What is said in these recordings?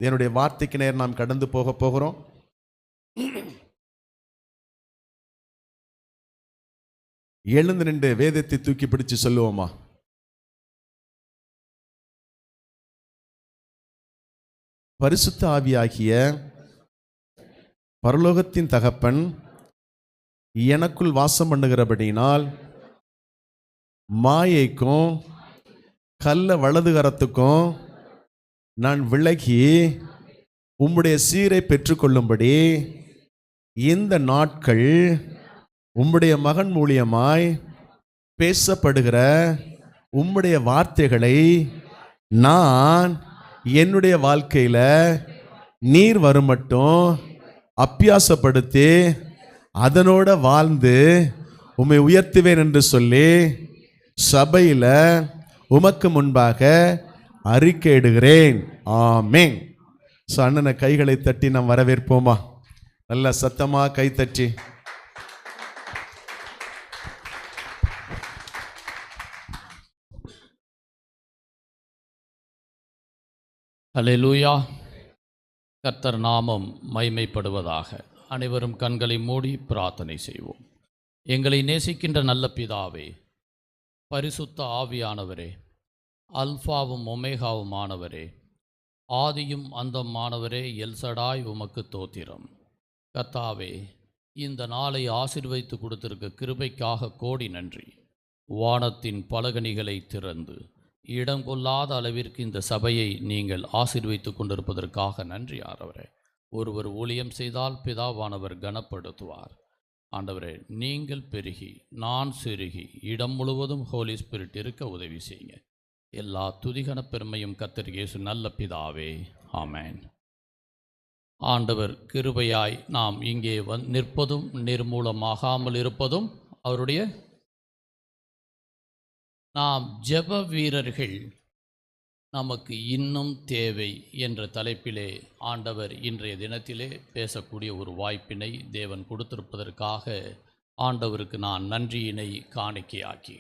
என்னுடைய வார்த்தைக்கு நேர் நாம் கடந்து போகிறோம். எழுந்து நின்று வேதத்தை தூக்கி பிடிச்சு சொல்லுவோமா? பரிசுத்த ஆவியாகிய பரலோகத்தின் தகப்பன் எனக்குள் வாசம் பண்ணுகிறபடினால் மாயைக்கும் கள்ள வலதுகரத்துக்கும் நான் விலகி உம்முடைய சீரை பெற்றுக்கொள்ளும்படி இந்த நாட்கள் உம்முடைய மகன் மூலியமாய் பேசப்படுகிற உம்முடைய வார்த்தைகளை நான் என்னுடைய வாழ்க்கையில் நீர் வருமட்டும் அப்பியாசப்படுத்தி அதனோட வாழ்ந்து உம்மை உயர்த்துவேன் என்று சொல்லி சபையில் உமக்கு முன்பாக அறிக்கையிடுகிறேன். ஆமென். அண்ணனை கைகளை தட்டி நாம் வரவேற்போமா? நல்ல சத்தமா கை தட்டி. அல்லேலூயா. கர்த்தர் நாமம் மகிமைப்படுவதாக. அனைவரும் கண்களை மூடி பிரார்த்தனை செய்வோம். எங்களை நேசிக்கின்ற நல்ல பிதாவே, பரிசுத்த ஆவியானவரே, அல்பாவும் ஒமேகாவும் ஆனவரே, ஆதியும் அந்தமானவரே, எல்சடாய் உமக்கு தோத்திரம். கர்த்தாவே, இந்த நாளை ஆசீர்வதித்து கொடுத்திருக்க கிருபைக்காக கோடி நன்றி. வானத்தின் பலகணிகளை திறந்து இடம் கொள்ளாத அளவிற்கு இந்த சபையை நீங்கள் ஆசீர்வதித்து கொண்டிருப்பதற்காக நன்றி ஆண்டவரே. ஒருவர் ஊழியம் செய்தால் பிதாவானவர் கனப்படுத்துவார். ஆண்டவரே, நீங்கள் பெருகி நான் சிறுகி இடம் முழுவதும் ஹோலி ஸ்பிரிட் இருக்க உதவி செய்யுங்க. எல்லா துதிகன பெருமையும் கர்த்தர் இயேசு நல்ல பிதாவே, ஆமென். ஆண்டவர் கிருபையாய் நாம் இங்கே நிற்பதும் நிர்மூலமாகாமல் இருப்பதும் அவருடைய நாம் ஜெப வீரர்கள் நமக்கு இன்னும் தேவை என்ற தலைப்பிலே ஆண்டவர் இன்றைய தினத்திலே பேசக்கூடிய ஒரு வாய்ப்பினை தேவன் கொடுத்திருப்பதற்காக ஆண்டவருக்கு நான் நன்றியினை காணிக்கையாக்கி.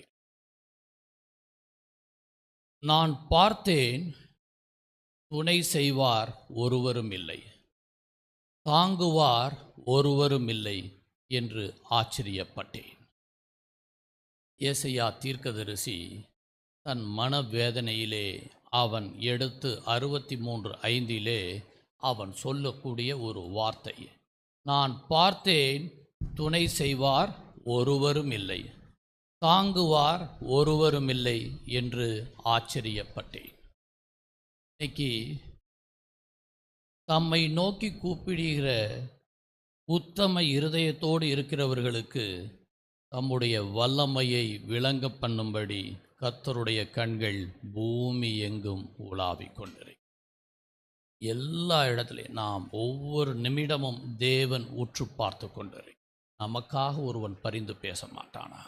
நான் பார்த்தேன், துணை செய்வார் ஒருவரும் இல்லை, தாங்குவார் ஒருவரும் இல்லை என்று ஆச்சரியப்பட்டேன். ஏசாயா தீர்க்கதரிசி தன் மனவேதனையிலே அவன் எடுத்து 63:5 அவன் சொல்லக்கூடிய ஒரு வார்த்தை, நான் பார்த்தேன், துணை செய்வார் ஒருவரும் இல்லை, தாங்குவார் ஒருவரும் இல்லை என்று ஆச்சரியப்பட்டேன். இன்னைக்கு தம்மை நோக்கி கூப்பிடுகிற உத்தம இருதயத்தோடு இருக்கிறவர்களுக்கு தம்முடைய வல்லமையை விளங்க பண்ணும்படி கர்த்தருடைய கண்கள் பூமி எங்கும் உலாவிக் கொண்டிரு. எல்லா இடத்துலையும் நாம் ஒவ்வொரு நிமிடமும் தேவன் உற்று பார்த்து கொண்டிரு. நமக்காக ஒருவன் பரிந்து பேச மாட்டானா?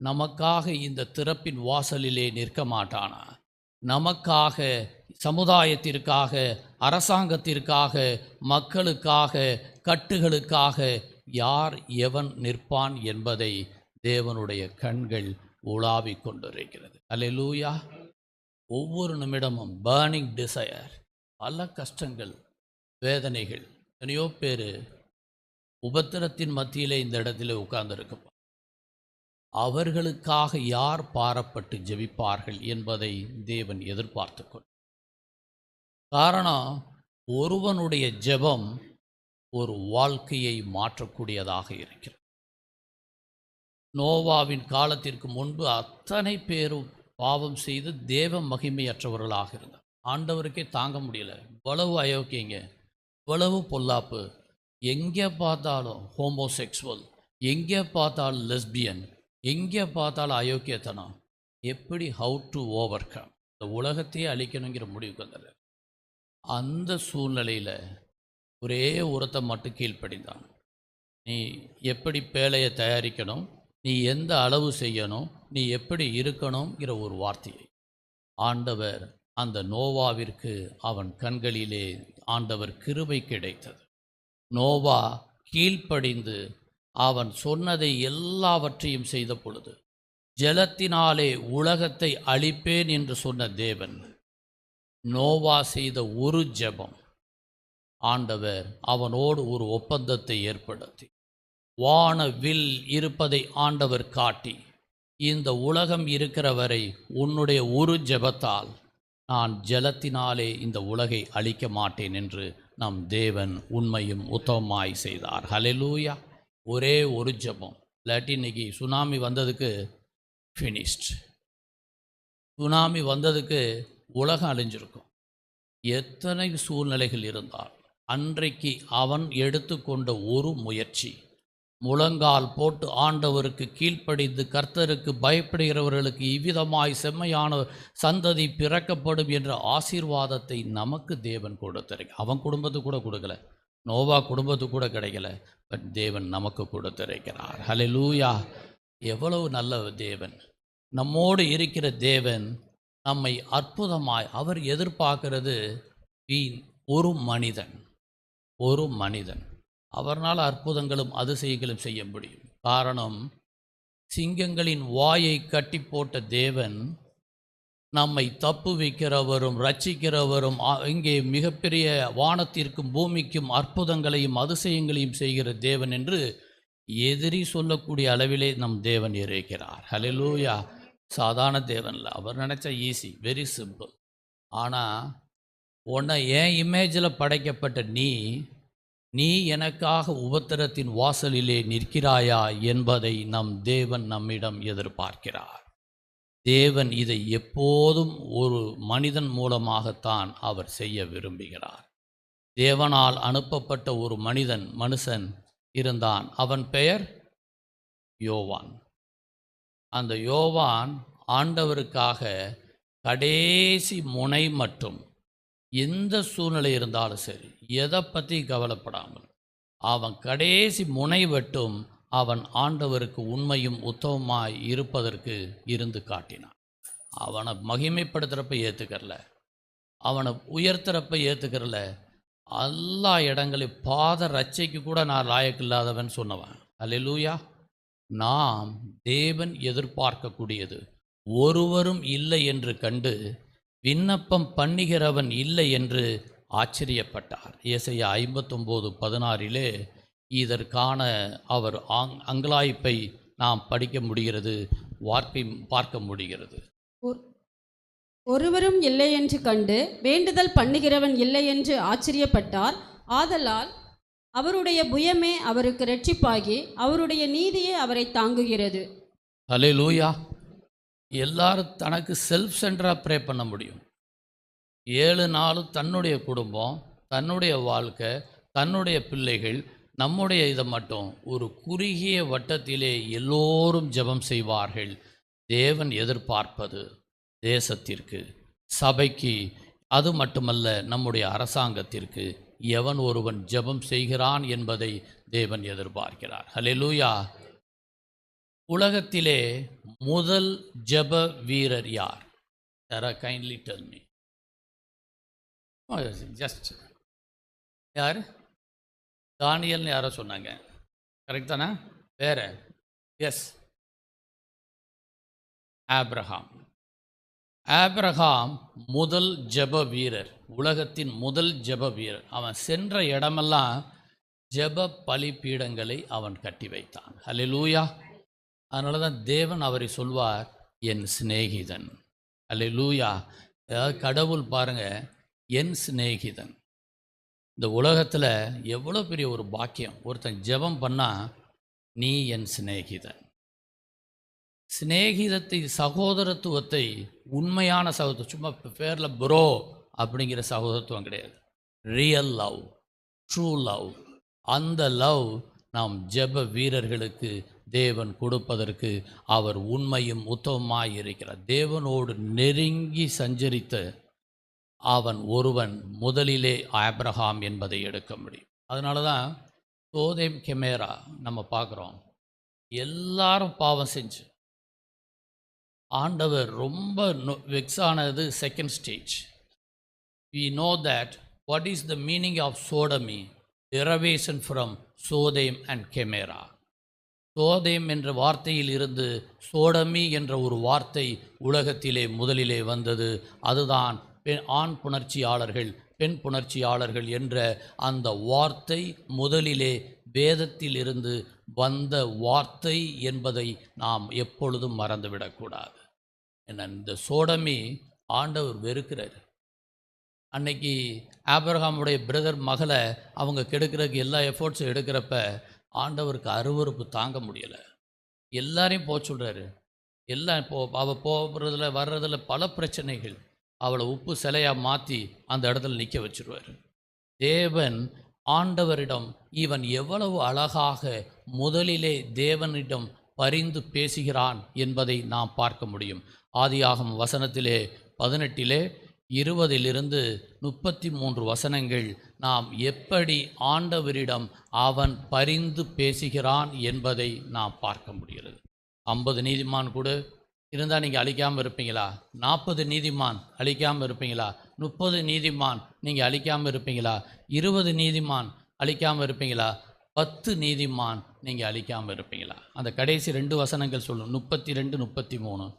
நமக்காக இந்த திறப்பின் வாசலிலே நிற்க மாட்டானா? நமக்காக, சமுதாயத்திற்காக, அரசாங்கத்திற்காக, மக்களுக்காக, கட்டுகளுக்காக யார் எவன் நிற்பான் என்பதை தேவனுடைய கண்கள் உலாவிக் கொண்டிருக்கிறது. அல்லேலூயா. ஒவ்வொரு நிமிடமும் பர்னிங் டிசையர், பல கஷ்டங்கள், வேதனைகள். எத்தனையோ பேர் உபத்திரத்தின் மத்தியிலே இந்த இடத்துல உட்கார்ந்துருக்க, அவர்களுக்காக யார் பாரப்பட்டு ஜெபிப்பார்கள் என்பதை தேவன் எதிர்பார்த்து கொண்டு. காரணம், ஒருவனுடைய ஜெபம் ஒரு வாழ்க்கையை மாற்றக்கூடியதாக இருக்கிறது. நோவாவின் காலத்திற்கு முன்பு அத்தனை பேரும் பாவம் செய்து தேவ மகிமையற்றவர்களாக இருந்தார். ஆண்டவருக்கே தாங்க முடியல. இவ்வளவு அயோக்கியங்க, இவ்வளவு பொல்லாப்பு, எங்கே பார்த்தாலும் ஹோமோசெக்சுவல், எங்கே பார்த்தாலும் லெஸ்பியன், எங்கே பார்த்தாலும் அயோக்கியத்தனம். எப்படி ஹவு டு ஓவர் கம், இந்த உலகத்தையே அழிக்கணுங்கிற முடிவுக்கு வந்தார். அந்த சூழ்நிலையில் ஒரே ஒருத்தன் மட்டும் கீழ்ப்படிந்தான். நீ எப்படி பேழையை தயாரிக்கணும், நீ எந்த அளவு செய்யணும், நீ எப்படி இருக்கணுங்கிற ஒரு வார்த்தையை ஆண்டவர் அந்த நோவாவிற்கு அவன் கண்களிலே ஆண்டவர் கிருபை கிடைத்தது. நோவா கீழ்ப்படிந்து அவன் சொன்னதை எல்லாவற்றையும் செய்த பொழுது, ஜலத்தினாலே உலகத்தை அழிப்பேன் என்று சொன்ன தேவன் நோவா செய்த ஒரு ஜெபம், ஆண்டவர் அவனோடு ஒரு ஒப்பந்தத்தை ஏற்படுத்தி வானவில் இருப்பதை ஆண்டவர் காட்டி, இந்த உலகம் இருக்கிற வரை உன்னுடைய ஒரு ஜெபத்தால் நான் ஜலத்தினாலே இந்த உலகை அழிக்க மாட்டேன் என்று நம் தேவன் உண்மையும் உத்தமமாய் செய்தார். ஹல்லேலூயா. ஒரே ஒரு ஜெபம். இல்லாட்டி இன்னைக்கு சுனாமி வந்ததுக்கு ஃபினிஷ்ட். சுனாமி வந்ததுக்கு உலகம் அழிஞ்சிருக்கும். எத்தனை சூழ்நிலைகள் இருந்தால் அன்றைக்கு அவன் எடுத்துக்கொண்ட ஒரு முயற்சி, முழங்கால் போட்டு ஆண்டவருக்கு கீழ்ப்படிந்து கர்த்தருக்கு பயப்படுகிறவர்களுக்கு இவ்விதமாய் செம்மையான சந்ததி பிறக்கப்படும் என்ற ஆசீர்வாதத்தை நமக்கு தேவன் கொடுத்திருக்க. அவன் குடும்பத்துக்கு கூட கொடுக்கல, நோவா குடும்பத்துக்கு கூட கிடைக்கல, பட் தேவன் நமக்கு கொடுத்திருக்கிறார். ஹல்லேலூயா. எவ்வளவு நல்ல தேவன், நம்மோடு இருக்கிற தேவன். நம்மை அற்புதமாய் அவர் எதிர்பார்க்கிறது ஒரு மனிதன் அவர்னால் அற்புதங்களும் அதிசயங்களும் செய்ய முடியும். காரணம், சிங்கங்களின் வாயை கட்டி போட்ட தேவன் நம்மை தப்பு வைக்கிறவரும் ரட்சிக்கிறவரும், இங்கே மிகப்பெரிய வானத்திற்கும் பூமிக்கும் அற்புதங்களையும் அதிசயங்களையும் செய்கிற தேவன் என்று எதிரி சொல்லக்கூடிய அளவிலே நம் தேவன் இருக்கிறார். ஹல்லேலூயா. சாதாரண தேவனில் அவர் நினச்சா ஈஸி, வெரி சிம்பிள். ஆனால் உன்னை என் இமேஜில் படைக்கப்பட்ட நீ எனக்காக உபத்திரத்தின் வாசலிலே நிற்கிறாயா என்பதை நம் தேவன் நம்மிடம் எதிர்பார்க்கிறார். தேவன் இதை எப்போதும் ஒரு மனிதன் மூலமாகத்தான் அவர் செய்ய விரும்புகிறார். தேவனால் அனுப்பப்பட்ட ஒரு மனுஷன் இருந்தான். அவன் பெயர் யோவான். அந்த யோவான் ஆண்டவருக்காக கடைசி முனை மட்டும், எந்த சூழ்நிலை இருந்தாலும் சரி, எதை பற்றி கவலைப்படாமல் அவன் கடைசி முனை மட்டும் அவன் ஆண்டவருக்கு உண்மையும் உத்தமமாய் இருப்பதற்கு இருந்து காட்டினான். அவனை மகிமைப்படுத்துகிறப்ப ஏற்றுக்கரல, அவனை உயர்த்துறப்ப ஏற்றுக்கரல, எல்லா இடங்களையும் பாத ரட்சைக்கு கூட நான் லாயக்கில்லாதவன் சொன்னவன். அல்லேலூயா. நாம் தேவன் எதிர்பார்க்கக்கூடியது ஒருவரும் இல்லை என்று கண்டு விண்ணப்பம் பண்ணுகிறவன் இல்லை என்று ஆச்சரியப்பட்டார். ஏசாயா 59:16 இதற்கான அவர் அங்கலாய்ப்பை நாம் படிக்க முடிகிறது, பார்க்க முடிகிறது. ஒருவரும் இல்லை என்று கண்டு வேண்டுதல் பண்ணுகிறவன் இல்லை என்று ஆச்சரியப்பட்டார். ஆதலால் அவருடைய புயமே அவருக்கு இரட்சிப்பாகி அவருடைய நீதியே அவரை தாங்குகிறது. ஹல்லேலூயா. எல்லாரும் தனக்கு செல்ஃப் சென்டராக ப்ரே பண்ண முடியும். 7 நாளும் தன்னுடைய குடும்பம், தன்னுடைய வாழ்க்கை, தன்னுடைய பிள்ளைகள், நம்முடைய இதை மட்டும் ஒரு குறுகிய வட்டத்திலே எல்லோரும் ஜெபம் செய்வார்கள். தேவன் எதிர்பார்ப்பது தேசத்திற்கு, சபைக்கு, அது மட்டுமல்ல நம்முடைய அரசாங்கத்திற்கு எவன் ஒருவன் ஜெபம் செய்கிறான் என்பதை தேவன் எதிர்பார்க்கிறார். ஹல்லேலூயா. உலகத்திலே முதல் ஜெப வீரர் யார்? Kindly tell me. ஜஸ்ட் யார்? தானியல்னு யாரோ சொன்னாங்க, கரெக்ட் தானே? வேற? எஸ், ஆபிரகாம் முதல் ஜெப வீரர், உலகத்தின் முதல் ஜெப வீரர். அவன் சென்ற இடமெல்லாம் ஜெப பலிபீடங்களை அவன் கட்டி வைத்தான். ஹல்லேலூயா. அதனால தான் தேவன் அவரை சொல்வார் என் சிநேகிதன். ஹல்லேலூயா. கடவுள் பாருங்க, என் சிநேகிதன். இந்த உலகத்தில் எவ்வளோ பெரிய ஒரு பாக்கியம். ஒருத்தன் ஜெபம் பண்ணால் நீ என் சிநேகிதன். சிநேகிதத்தை, சகோதரத்துவத்தை, உண்மையான சகோதரத்துவம், சும்மா பேரில் ப்ரோ அப்படிங்கிற சகோதரத்துவம் கிடையாது. Real love, true love. அந்த லவ் நாம் ஜெப வீரர்களுக்கு தேவன் கொடுப்பதற்கு அவர் உண்மையும் உத்தமமாய் இருக்கிறார். தேவனோடு நெருங்கி சஞ்சரித்த அவன் ஒருவன் முதலிலே ஆபிரகாம் என்பதை எடுக்க முடியும். அதனால தான் சோதேம் கெமேரா நம்ம பார்க்குறோம். எல்லாரும் பாவம் செஞ்சு ஆண்டவர் ரொம்ப வெக்ஸ் ஆனது second stage. We know that what is the meaning of sodomy, derivation from Sodom and Gomorrah. சோதேம் என்ற வார்த்தையில் இருந்து சோடமி என்ற ஒரு வார்த்தை உலகத்திலே முதலிலே வந்தது. அதுதான் ஆண் புணர்ச்சியாளர்கள் பெண் புணர்ச்சியாளர்கள் என்ற அந்த வார்த்தை முதலிலே வேதத்தில் இருந்து வந்த வார்த்தை என்பதை நாம் எப்பொழுதும் மறந்துவிடக்கூடாது. என்ன, இந்த சோடமி ஆண்டவர் வெறுக்கிறார். அன்னைக்கு ஆபிரகாமுடைய பிரதர் மகளை அவங்க கெடுக்கிறதுக்கு எல்லா எஃபோர்ட்ஸும் எடுக்கிறப்ப ஆண்டவருக்கு அருவருப்பு தாங்க முடியலை. எல்லாரையும் போக சொல்கிறாரு. எல்லாம் அவள் போகிறதுல வர்றதில் பல பிரச்சனைகள். அவளை உப்பு சிலையாக மாற்றி அந்த இடத்துல நிற்க வச்சுருவார். தேவன் ஆண்டவரிடம் இவன் எவ்வளவு அழகாக முதலிலே தேவனிடம் பரிந்து பேசுகிறான் என்பதை நாம் பார்க்க முடியும். ஆதியாகமம் வசனத்திலே 18 20 33 வசனங்கள் நாம் எப்படி ஆண்டவரிடம் அவன் பரிந்து பேசுகிறான் என்பதை நாம் பார்க்க முடிகிறது. 50 நீதிமான் கூட இருந்தால் நீங்கள் அழிக்காமல் இருப்பீங்களா? 40 நீதிமான் அழிக்காமல் இருப்பீங்களா? 30 நீதிமான் நீங்கள் அழிக்காமல் இருப்பீங்களா? 20 நீதிமான் அழிக்காமல் இருப்பீங்களா? 10 நீதிமான் நீங்கள் அழிக்காமல் இருப்பீங்களா? அந்த கடைசி 2 வசனங்கள் சொல்லும், 32 33.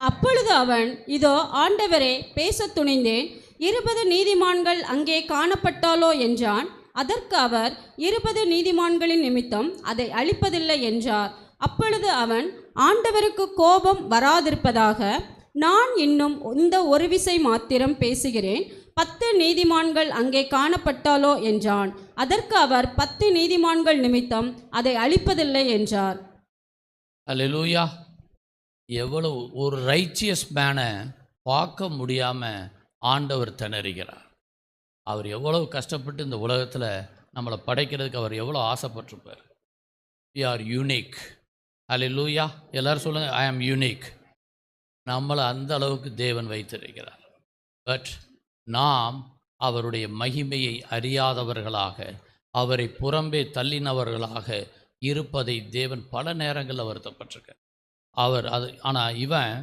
அப்பொழுது அவன், இதோ ஆண்டவரே, பேசத் துணிந்தேன், 20 நீதிமான்கள் அங்கே காணப்பட்டாலோ என்றான். அதற்கு அவர், 20 நீதிமான்களின் நிமித்தம் அதை அழிப்பதில்லை என்றார். அப்பொழுது அவன், ஆண்டவருக்கு கோபம் வராதிருப்பதாக, நான் இன்னும் இந்த ஒரு விசை மாத்திரம் பேசுகிறேன், 10 நீதிமான்கள் அங்கே காணப்பட்டாலோ என்றான். அதற்கு அவர், 10 நீதிமான்கள் நிமித்தம் அதை அழிப்பதில்லை என்றார். அல்லேலூயா. எவ்வளவு ஒரு ரைச்சியஸ் மேனை பார்க்க முடியாமல் ஆண்டவர் திணறுகிறார். அவர் எவ்வளவு கஷ்டப்பட்டு இந்த உலகத்தில் நம்மளை படைக்கிறதுக்கு அவர் எவ்வளோ ஆசைப்பட்டிருப்பார். We are unique. அல்லேலூயா. எல்லோரும் சொல்லுங்கள், ஐ ஆம் யூனிக். நம்மளை அந்த அளவுக்கு தேவன் வைத்திருக்கிறார். பட் நாம் அவருடைய மகிமையை அறியாதவர்களாக, அவரை புறம்பே தள்ளினவர்களாக இருப்பதை தேவன் பல நேரங்களில் வருத்தப்பட்டிருக்கார். ஆனால் இவன்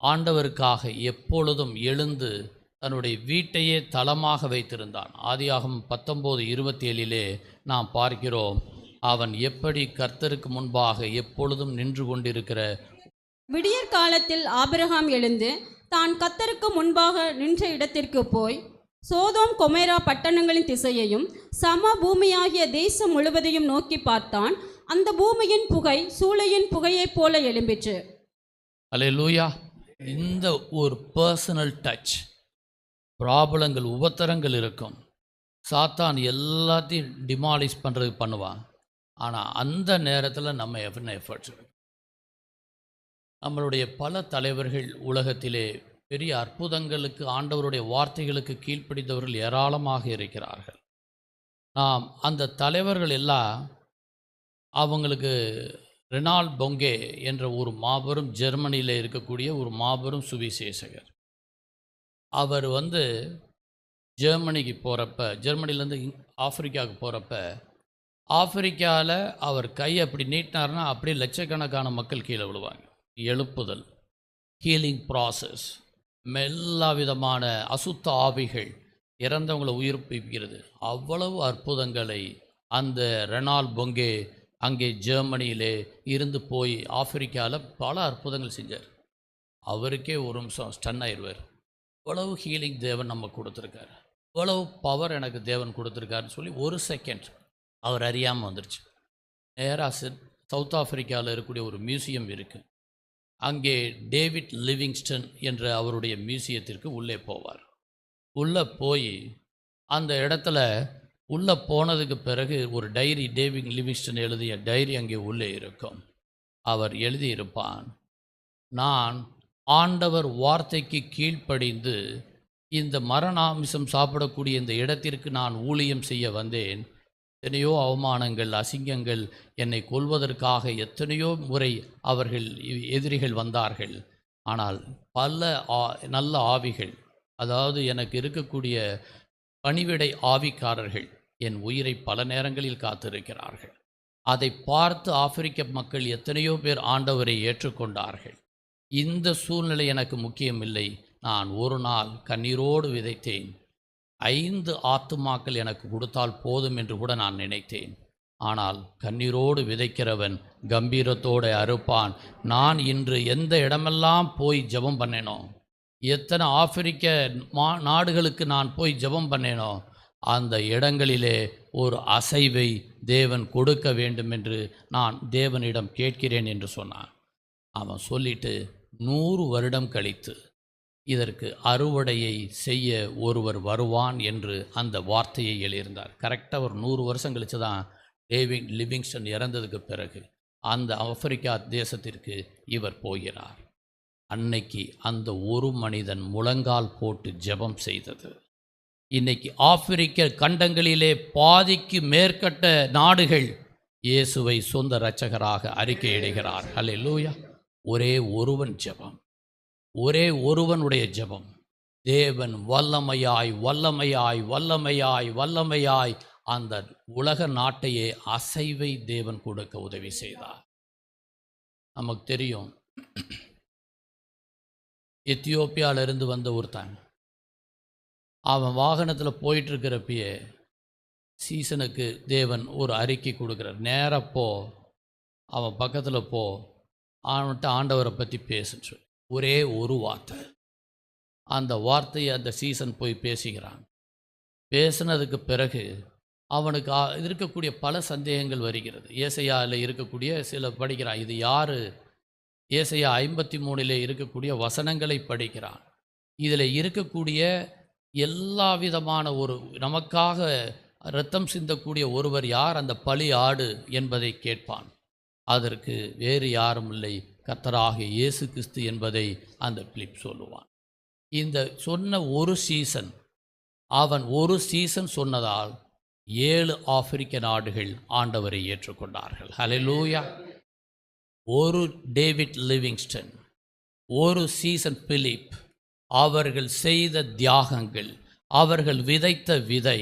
ஆண்டவருக்காக எப்பொழுதும் எழுந்து தன்னுடைய வீட்டையே தளமாக வைத்திருந்தான். ஆதியாகமம் 19:27 நாம் பார்க்கிறோம், அவன் எப்படி கர்த்தருக்கு முன்பாக எப்பொழுதும் நின்று கொண்டிருக்கிற. விடியற் காலத்தில் ஆபிரகாம் எழுந்து தான் கர்த்தருக்கு முன்பாக நின்ற இடத்திற்கு போய் சோதோம் கொமேரா பட்டணங்களின் திசையையும் சம பூமியாகிய தேசம் முழுவதையும் நோக்கி பார்த்தான். அந்த பூமியின் புகை சூளையின் புகையைப் போல எழும்பிற்று. அல்லேலூயா. இந்த ஒரு பர்சனல் டச். ப்ராப்ளங்கள், உபத்திரங்கள் இருக்கும். சாத்தான் எல்லாத்தையும் டிமாலிஷ் பண்ணுறதுக்கு பண்ணுவான். ஆனால் அந்த நேரத்தில் நம்ம என்ன எஃபர்ட்ஸ் இருக்கும். நம்மளுடைய பல தலைவர்கள் உலகத்திலே பெரிய அற்புதங்களுக்கு, ஆண்டவருடைய வார்த்தைகளுக்கு கீழ்ப்படிந்தவர்கள் ஏராளமாக இருக்கிறார்கள். நாம் அந்த தலைவர்கள் எல்லாம் அவங்களுக்கு ரெனால்ட் பொங்கே என்ற ஒரு மாபெரும் ஜெர்மனியில் இருக்கக்கூடிய ஒரு மாபெரும் சுவிசேஷகர். அவர் ஜெர்மனிக்கு போகிறப்ப, ஜெர்மனிலேருந்து ஆப்பிரிக்காவுக்கு போகிறப்ப, ஆப்பிரிக்காவில் அவர் கை அப்படி நீட்டினார்னா அப்படியே லட்சக்கணக்கான மக்கள் கீழே விழுவாங்க. எழுப்புதல், ஹீலிங் ப்ராசஸ், எல்லா விதமான அசுத்த ஆவிகள் இறந்தவங்களை உயிர்ப்பிக்கிறது. அவ்வளவு அற்புதங்களை அந்த ரெனால்ட் பொங்கே அங்கே ஜெர்மனியிலே இருந்து போய் ஆப்பிரிக்காவில் பல அற்புதங்கள் செஞ்சார். அவருக்கே ஒரு நிமிஷம் ஸ்டன் ஆயிடுவார். இவ்வளவு ஹீலிங் தேவன் நம்ம கொடுத்துருக்காரு, இவ்வளவு பவர் எனக்கு தேவன் கொடுத்துருக்காருன்னு சொல்லி ஒரு செகண்ட் அவர் அறியாமல் வந்துருச்சு. நேராக சவுத் ஆப்பிரிக்காவில் இருக்கக்கூடிய ஒரு மியூசியம் இருக்குது. அங்கே டேவிட் லிவிங்ஸ்டன் என்ற அவருடைய மியூசியத்திற்கு உள்ளே போவார். உள்ளே போய் அந்த இடத்துல உள்ளே போனதுக்கு பிறகு ஒரு டைரி, டேவிட் லிவிங்ஸ்டன் எழுதிய டைரி அங்கே உள்ளே இருக்கும். அவர் எழுதியிருப்பான், நான் ஆண்டவர் வார்த்தைக்கு கீழ்ப்படிந்து இந்த மரணாமிசம் சாப்பிடக்கூடிய இந்த இடத்திற்கு நான் ஊழியம் செய்ய வந்தேன். எத்தனையோ அவமானங்கள், அசிங்கங்கள், என்னை கொல்வதற்காக எத்தனையோ முறை அவர்கள் எதிரிகள் வந்தார்கள். ஆனால் பல நல்ல ஆவிகள், அதாவது எனக்கு இருக்கக்கூடிய பணிவிடை ஆவிக்காரர்கள் என் உயிரை பல நேரங்களில் காத்திருக்கிறார்கள். அதை பார்த்து ஆப்பிரிக்க மக்கள் எத்தனையோ பேர் ஆண்டவரை ஏற்றுக்கொண்டார்கள். இந்த சூழ்நிலை எனக்கு முக்கியமில்லை. நான் ஒரு நாள் கண்ணீரோடு விதைத்தேன். 5 ஆத்துமாக்கள் எனக்கு கொடுத்தால் போதும் என்று கூட நான் நினைத்தேன். ஆனால் கண்ணீரோடு விதைக்கிறவன் கம்பீரத்தோடு அறுப்பான். நான் இன்று எந்த இடமெல்லாம் போய் ஜெபம் பண்ணேனோ, எத்தனை ஆப்பிரிக்க நாடுகளுக்கு நான் போய் ஜெபம் பண்ணேனோ அந்த இடங்களிலே ஒரு அசைவை தேவன் கொடுக்க வேண்டும் என்று நான் தேவனிடம் கேட்கிறேன் என்று சொன்னான். அவன் சொல்லிட்டு 100 வருடம் கழித்து இதற்கு அறுவடையை செய்ய ஒருவர் வருவான் என்று அந்த வார்த்தையை எழுதியிருந்தார். கரெக்டாக ஒரு 100 வருஷம் கழித்து தான் டேவிட் லிவிங்ஸ்டன் இறந்ததுக்கு பிறகு அந்த ஆப்பிரிக்கா தேசத்திற்கு இவர் போகிறார். அன்னைக்கு அந்த ஒரு மனிதன் முழங்கால் போட்டு ஜெபம் செய்தது. இன்னைக்கு ஆப்பிரிக்க கண்டங்களிலே பாதிக்கு மேற்பட்ட நாடுகள் இயேசுவை சொந்த இரட்சகராக அறிக்கையிடுகிறார். அல்லேலூயா. ஒரே ஒருவன் ஜெபம், ஒரே ஒருவனுடைய ஜெபம் தேவன் வல்லமையாய் வல்லமையாய் வல்லமையாய் வல்லமையாய் அந்த உலக நாட்டையே அசைவை தேவன் கொடுக்க உதவி செய்தார். நமக்கு தெரியும், எத்தியோப்பியாவிலிருந்து வந்த ஒருத்தன் அவன் வாகனத்தில் போயிட்டுருக்கிறப்பயே சீசனுக்கு தேவன் ஒரு அறிக்கை கொடுக்குறார். நேராக போ, அவன் பக்கத்தில் போ, அவன்கிட்ட ஆண்டவரை பற்றி பேசுன்னு சொல்லி ஒரே ஒரு வார்த்தை. அந்த வார்த்தையை அந்த சீசன் போய் பேசுகிறான். பேசினதுக்கு பிறகு அவனுக்கு இருக்கக்கூடிய பல சந்தேகங்கள் வருகிறது. ஏசையாவில் இருக்கக்கூடிய சில படிக்கிறான். இது யார்? ஏசையா 53 இருக்கக்கூடிய வசனங்களை படிக்கிறான். இதில் இருக்கக்கூடிய எல்லா விதமான ஒரு நமக்காக இரத்தம் சிந்தக்கூடிய ஒருவர் யார்? அந்த பலி ஆடு என்பதை கேட்பான். அதற்கு வேறு யாரும் இல்லை, கர்த்தராகிய இயேசு கிறிஸ்து என்பதை அந்த பிலிப் சொல்லுவான். இந்த சொன்ன ஒரு சீசன், அவன் ஒரு சீசன் சொன்னதால் 7 ஆப்பிரிக்க நாடுகள் ஆண்டவரை ஏற்றுக்கொண்டார்கள். ஹல்லேலூயா. ஒரு டேவிட் லிவிங்ஸ்டன், ஒரு சீசன் பிலிப், அவர்கள் செய்த தியாகங்கள், அவர்கள் விதைத்த விதை,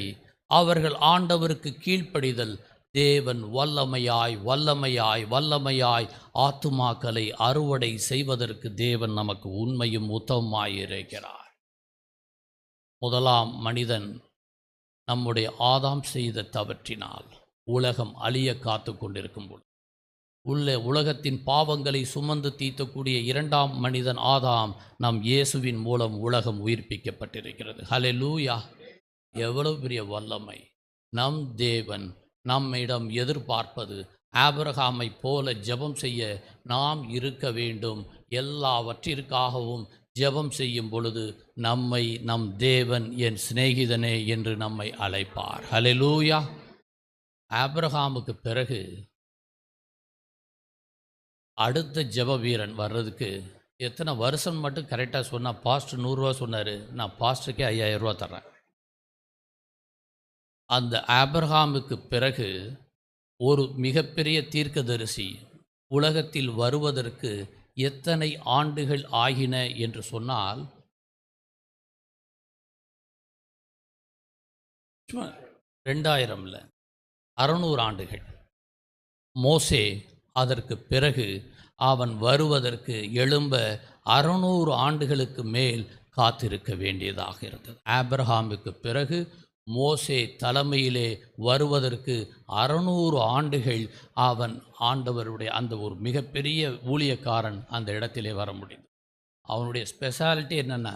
அவர்கள் ஆண்டவருக்கு கீழ்ப்படிதல், தேவன் வல்லமையாய் வல்லமையாய் வல்லமையாய் ஆத்துமாக்களை அறுவடை செய்வதற்கு தேவன் நமக்கு உண்மையும் உத்தமமாய் இருக்கிறார். முதலாம் மனிதன் நம்முடைய ஆதாம் செய்த தவற்றினால் உலகம் அழிய காத்து கொண்டிருக்கும் பொழுது உலகத்தின் பாவங்களை சுமந்து தீர்த்தக்கூடிய 2ஆம் மனிதன் ஆதாம் நம் இயேசுவின் மூலம் உலகம் உயிர்ப்பிக்கப்பட்டிருக்கிறது. ஹல்லேலூயா. எவ்வளவு பெரிய வல்லமை! நம் தேவன் நம்மிடம் எதிர்பார்ப்பது ஆபிரகாமை போல ஜெபம் செய்ய நாம் இருக்க வேண்டும். எல்லாவற்றிற்காகவும் ஜெபம் செய்யும் பொழுது நம்மை நம் தேவன் என் சிநேகிதனே என்று நம்மை அழைப்பார். ஹல்லேலூயா. ஆபிரகாமுக்கு பிறகு அடுத்த ஜெப வீரன் வர்றதுக்கு எத்தனை வருஷம் மட்டும் கரெக்டாக சொன்னால், பாஸ்டர் 100 ரூபா சொன்னார், நான் பாஸ்டருக்கே 5000 ரூபா தர்றேன். அந்த ஆபிரகாமுக்கு பிறகு ஒரு மிகப்பெரிய தீர்க்கதரிசி உலகத்தில் வருவதற்கு எத்தனை ஆண்டுகள் ஆகின என்று சொன்னால் 2000 இல்லை, 600 ஆண்டுகள். மோசே அதற்கு பிறகு அவன் வருவதற்கு எழும்ப 600 ஆண்டுகளுக்கு மேல் காத்திருக்க வேண்டியதாக இருந்தது. ஆபிரகாமுக்கு பிறகு மோசே தலைமையிலே வருவதற்கு 600 ஆண்டுகள் அவன் ஆண்டவருடைய அந்த ஒரு மிகப்பெரிய ஊழியக்காரன் அந்த இடத்திலே வர முடியும். அவனுடைய ஸ்பெஷாலிட்டி என்னென்னா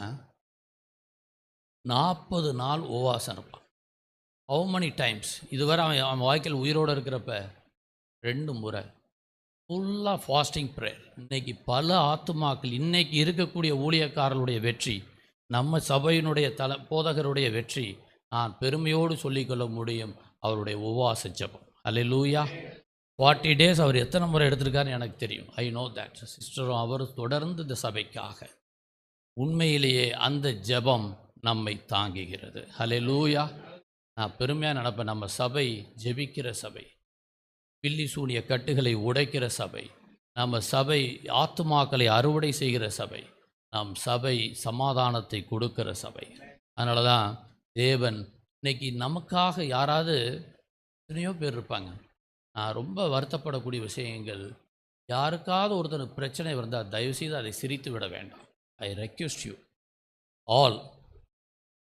40 நாள் உபவாசம் இருப்பான். How many times? இதுவரை அவன் வாழ்க்கையில் உயிரோடு இருக்கிறப்ப 2 முறை ஃபுல்லாக ஃபாஸ்டிங் ப்ரேயர். இன்றைக்கி பல ஆத்துமாக்கள், இன்றைக்கி இருக்கக்கூடிய ஊழியக்காரர்களுடைய வெற்றி, நம்ம சபையினுடைய போதகருடைய வெற்றி நான் பெருமையோடு சொல்லிக்கொள்ள முடியும். அவருடைய உபவாச ஜெபம். அல்லேலூயா. 40 டேஸ் அவர் எத்தனை முறை எடுத்திருக்காருன்னு எனக்கு தெரியும். I know that. சிஸ்டரும் அவர் தொடர்ந்து இந்த சபைக்காக உண்மையிலேயே அந்த ஜெபம் நம்மை தாங்குகிறது. அல்லேலூயா. நான் பெருமையாக நினைப்பேன், நம்ம சபை ஜெபிக்கிற சபை, பில்லி சூனிய கட்டுகளை உடைக்கிற சபை, நம்ம சபை ஆத்துமாக்களை அறுவடை செய்கிற சபை, நம் சபை சமாதானத்தை கொடுக்கிற சபை. அதனால தான் தேவன் இன்னைக்கு நமக்காக, யாராவது எத்தனையோ பேர் இருப்பாங்க, நான் ரொம்ப வருத்தப்படக்கூடிய விஷயங்கள், யாருக்காவது ஒருத்தனுக்கு பிரச்சனை வந்தால் தயவுசெய்து அதை சிரித்து விட வேண்டாம். ஐ ரெக்வெஸ்ட் யூ ஆல்,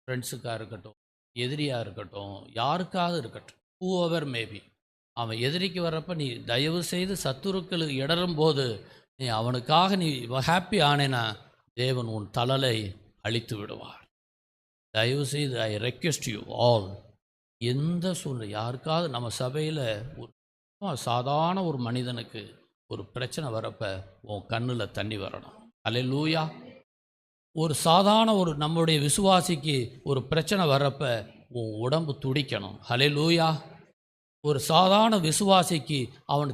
ஃப்ரெண்ட்ஸுக்காக இருக்கட்டும், எதிரியாக இருக்கட்டும், யாருக்காவது இருக்கட்டும், ஹூஎவர் மேபி, அவன் எதிரிக்கு வர்றப்ப நீ தயவு செய்து சத்துருக்கள் இடரும் போது நீ அவனுக்காக நீ ஹாப்பி ஆனேனா தேவன் உன் தழலை அழித்து விடுவார். தயவு செய்து ஐ ரெக்வெஸ்ட் யூ ஆல், எந்த சூழ்நிலை யாருக்காவது நம்ம சபையில் ஒரு சாதாரண ஒரு மனிதனுக்கு ஒரு பிரச்சனை வரப்ப உன் கண்ணில் தண்ணி வரணும். அல்லேலூயா. ஒரு சாதாரண ஒரு நம்முடைய விசுவாசிக்கு ஒரு பிரச்சனை வரப்ப உன் உடம்பு துடிக்கணும். அல்லேலூயா. ஒரு சாதாரண விசுவாசிக்கு அவன்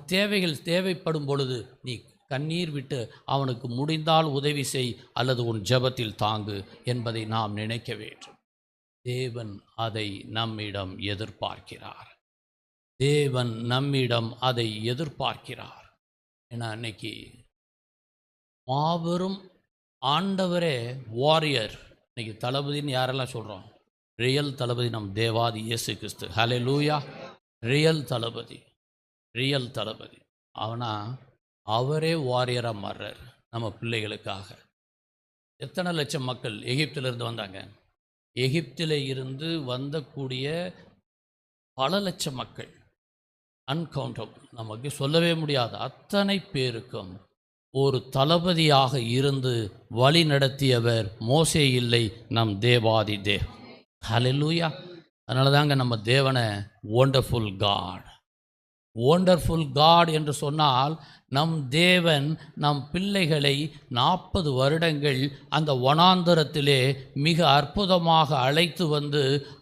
தேவைப்படும் பொழுது நீ கண்ணீர் விட்டு அவனுக்கு முடிந்தால் உதவி செய் அல்லது உன் ஜெபத்தில் தாங்கு என்பதை நாம் நினைக்க வேண்டும். தேவன் அதை நம்மிடம் எதிர்பார்க்கிறார். தேவன் நம்மிடம் அதை எதிர்பார்க்கிறார். ஏன்னா அன்னைக்கு மாபெரும் ஆண்டவரே வாரியர். இன்னைக்கு தளபதின்னு யாரெல்லாம் சொல்கிறோம்? ரியல் தளபதி நம் தேவாதி இயேசு கிறிஸ்து. ஹல்லேலூயா. ரியல் தளபதி அவனா அவரே வாரியராக மாறுறார் நம்ம பிள்ளைகளுக்காக. எத்தனை லட்சம் மக்கள் எகிப்திலிருந்து வந்தாங்க. எகிப்தில் இருந்து வந்தக்கூடிய பல லட்சம் மக்கள், அன்கவுண்டபிள், நமக்கு சொல்லவே முடியாது அத்தனை பேருக்கும் ஒரு தளபதியாக இருந்து வழி நடத்தியவர் மோசே இல்லை, நம் தேவாதி தேவ். ஹல்லேலூயா. அதனால தாங்க நம்ம தேவனை ஒண்டர்ஃபுல் காட் என்று சொன்னால், நம் தேவன் நம் பிள்ளைகளை 40 வருடங்கள் அந்த வனாந்தரத்திலே மிக அற்புதமாக அழைத்து வந்து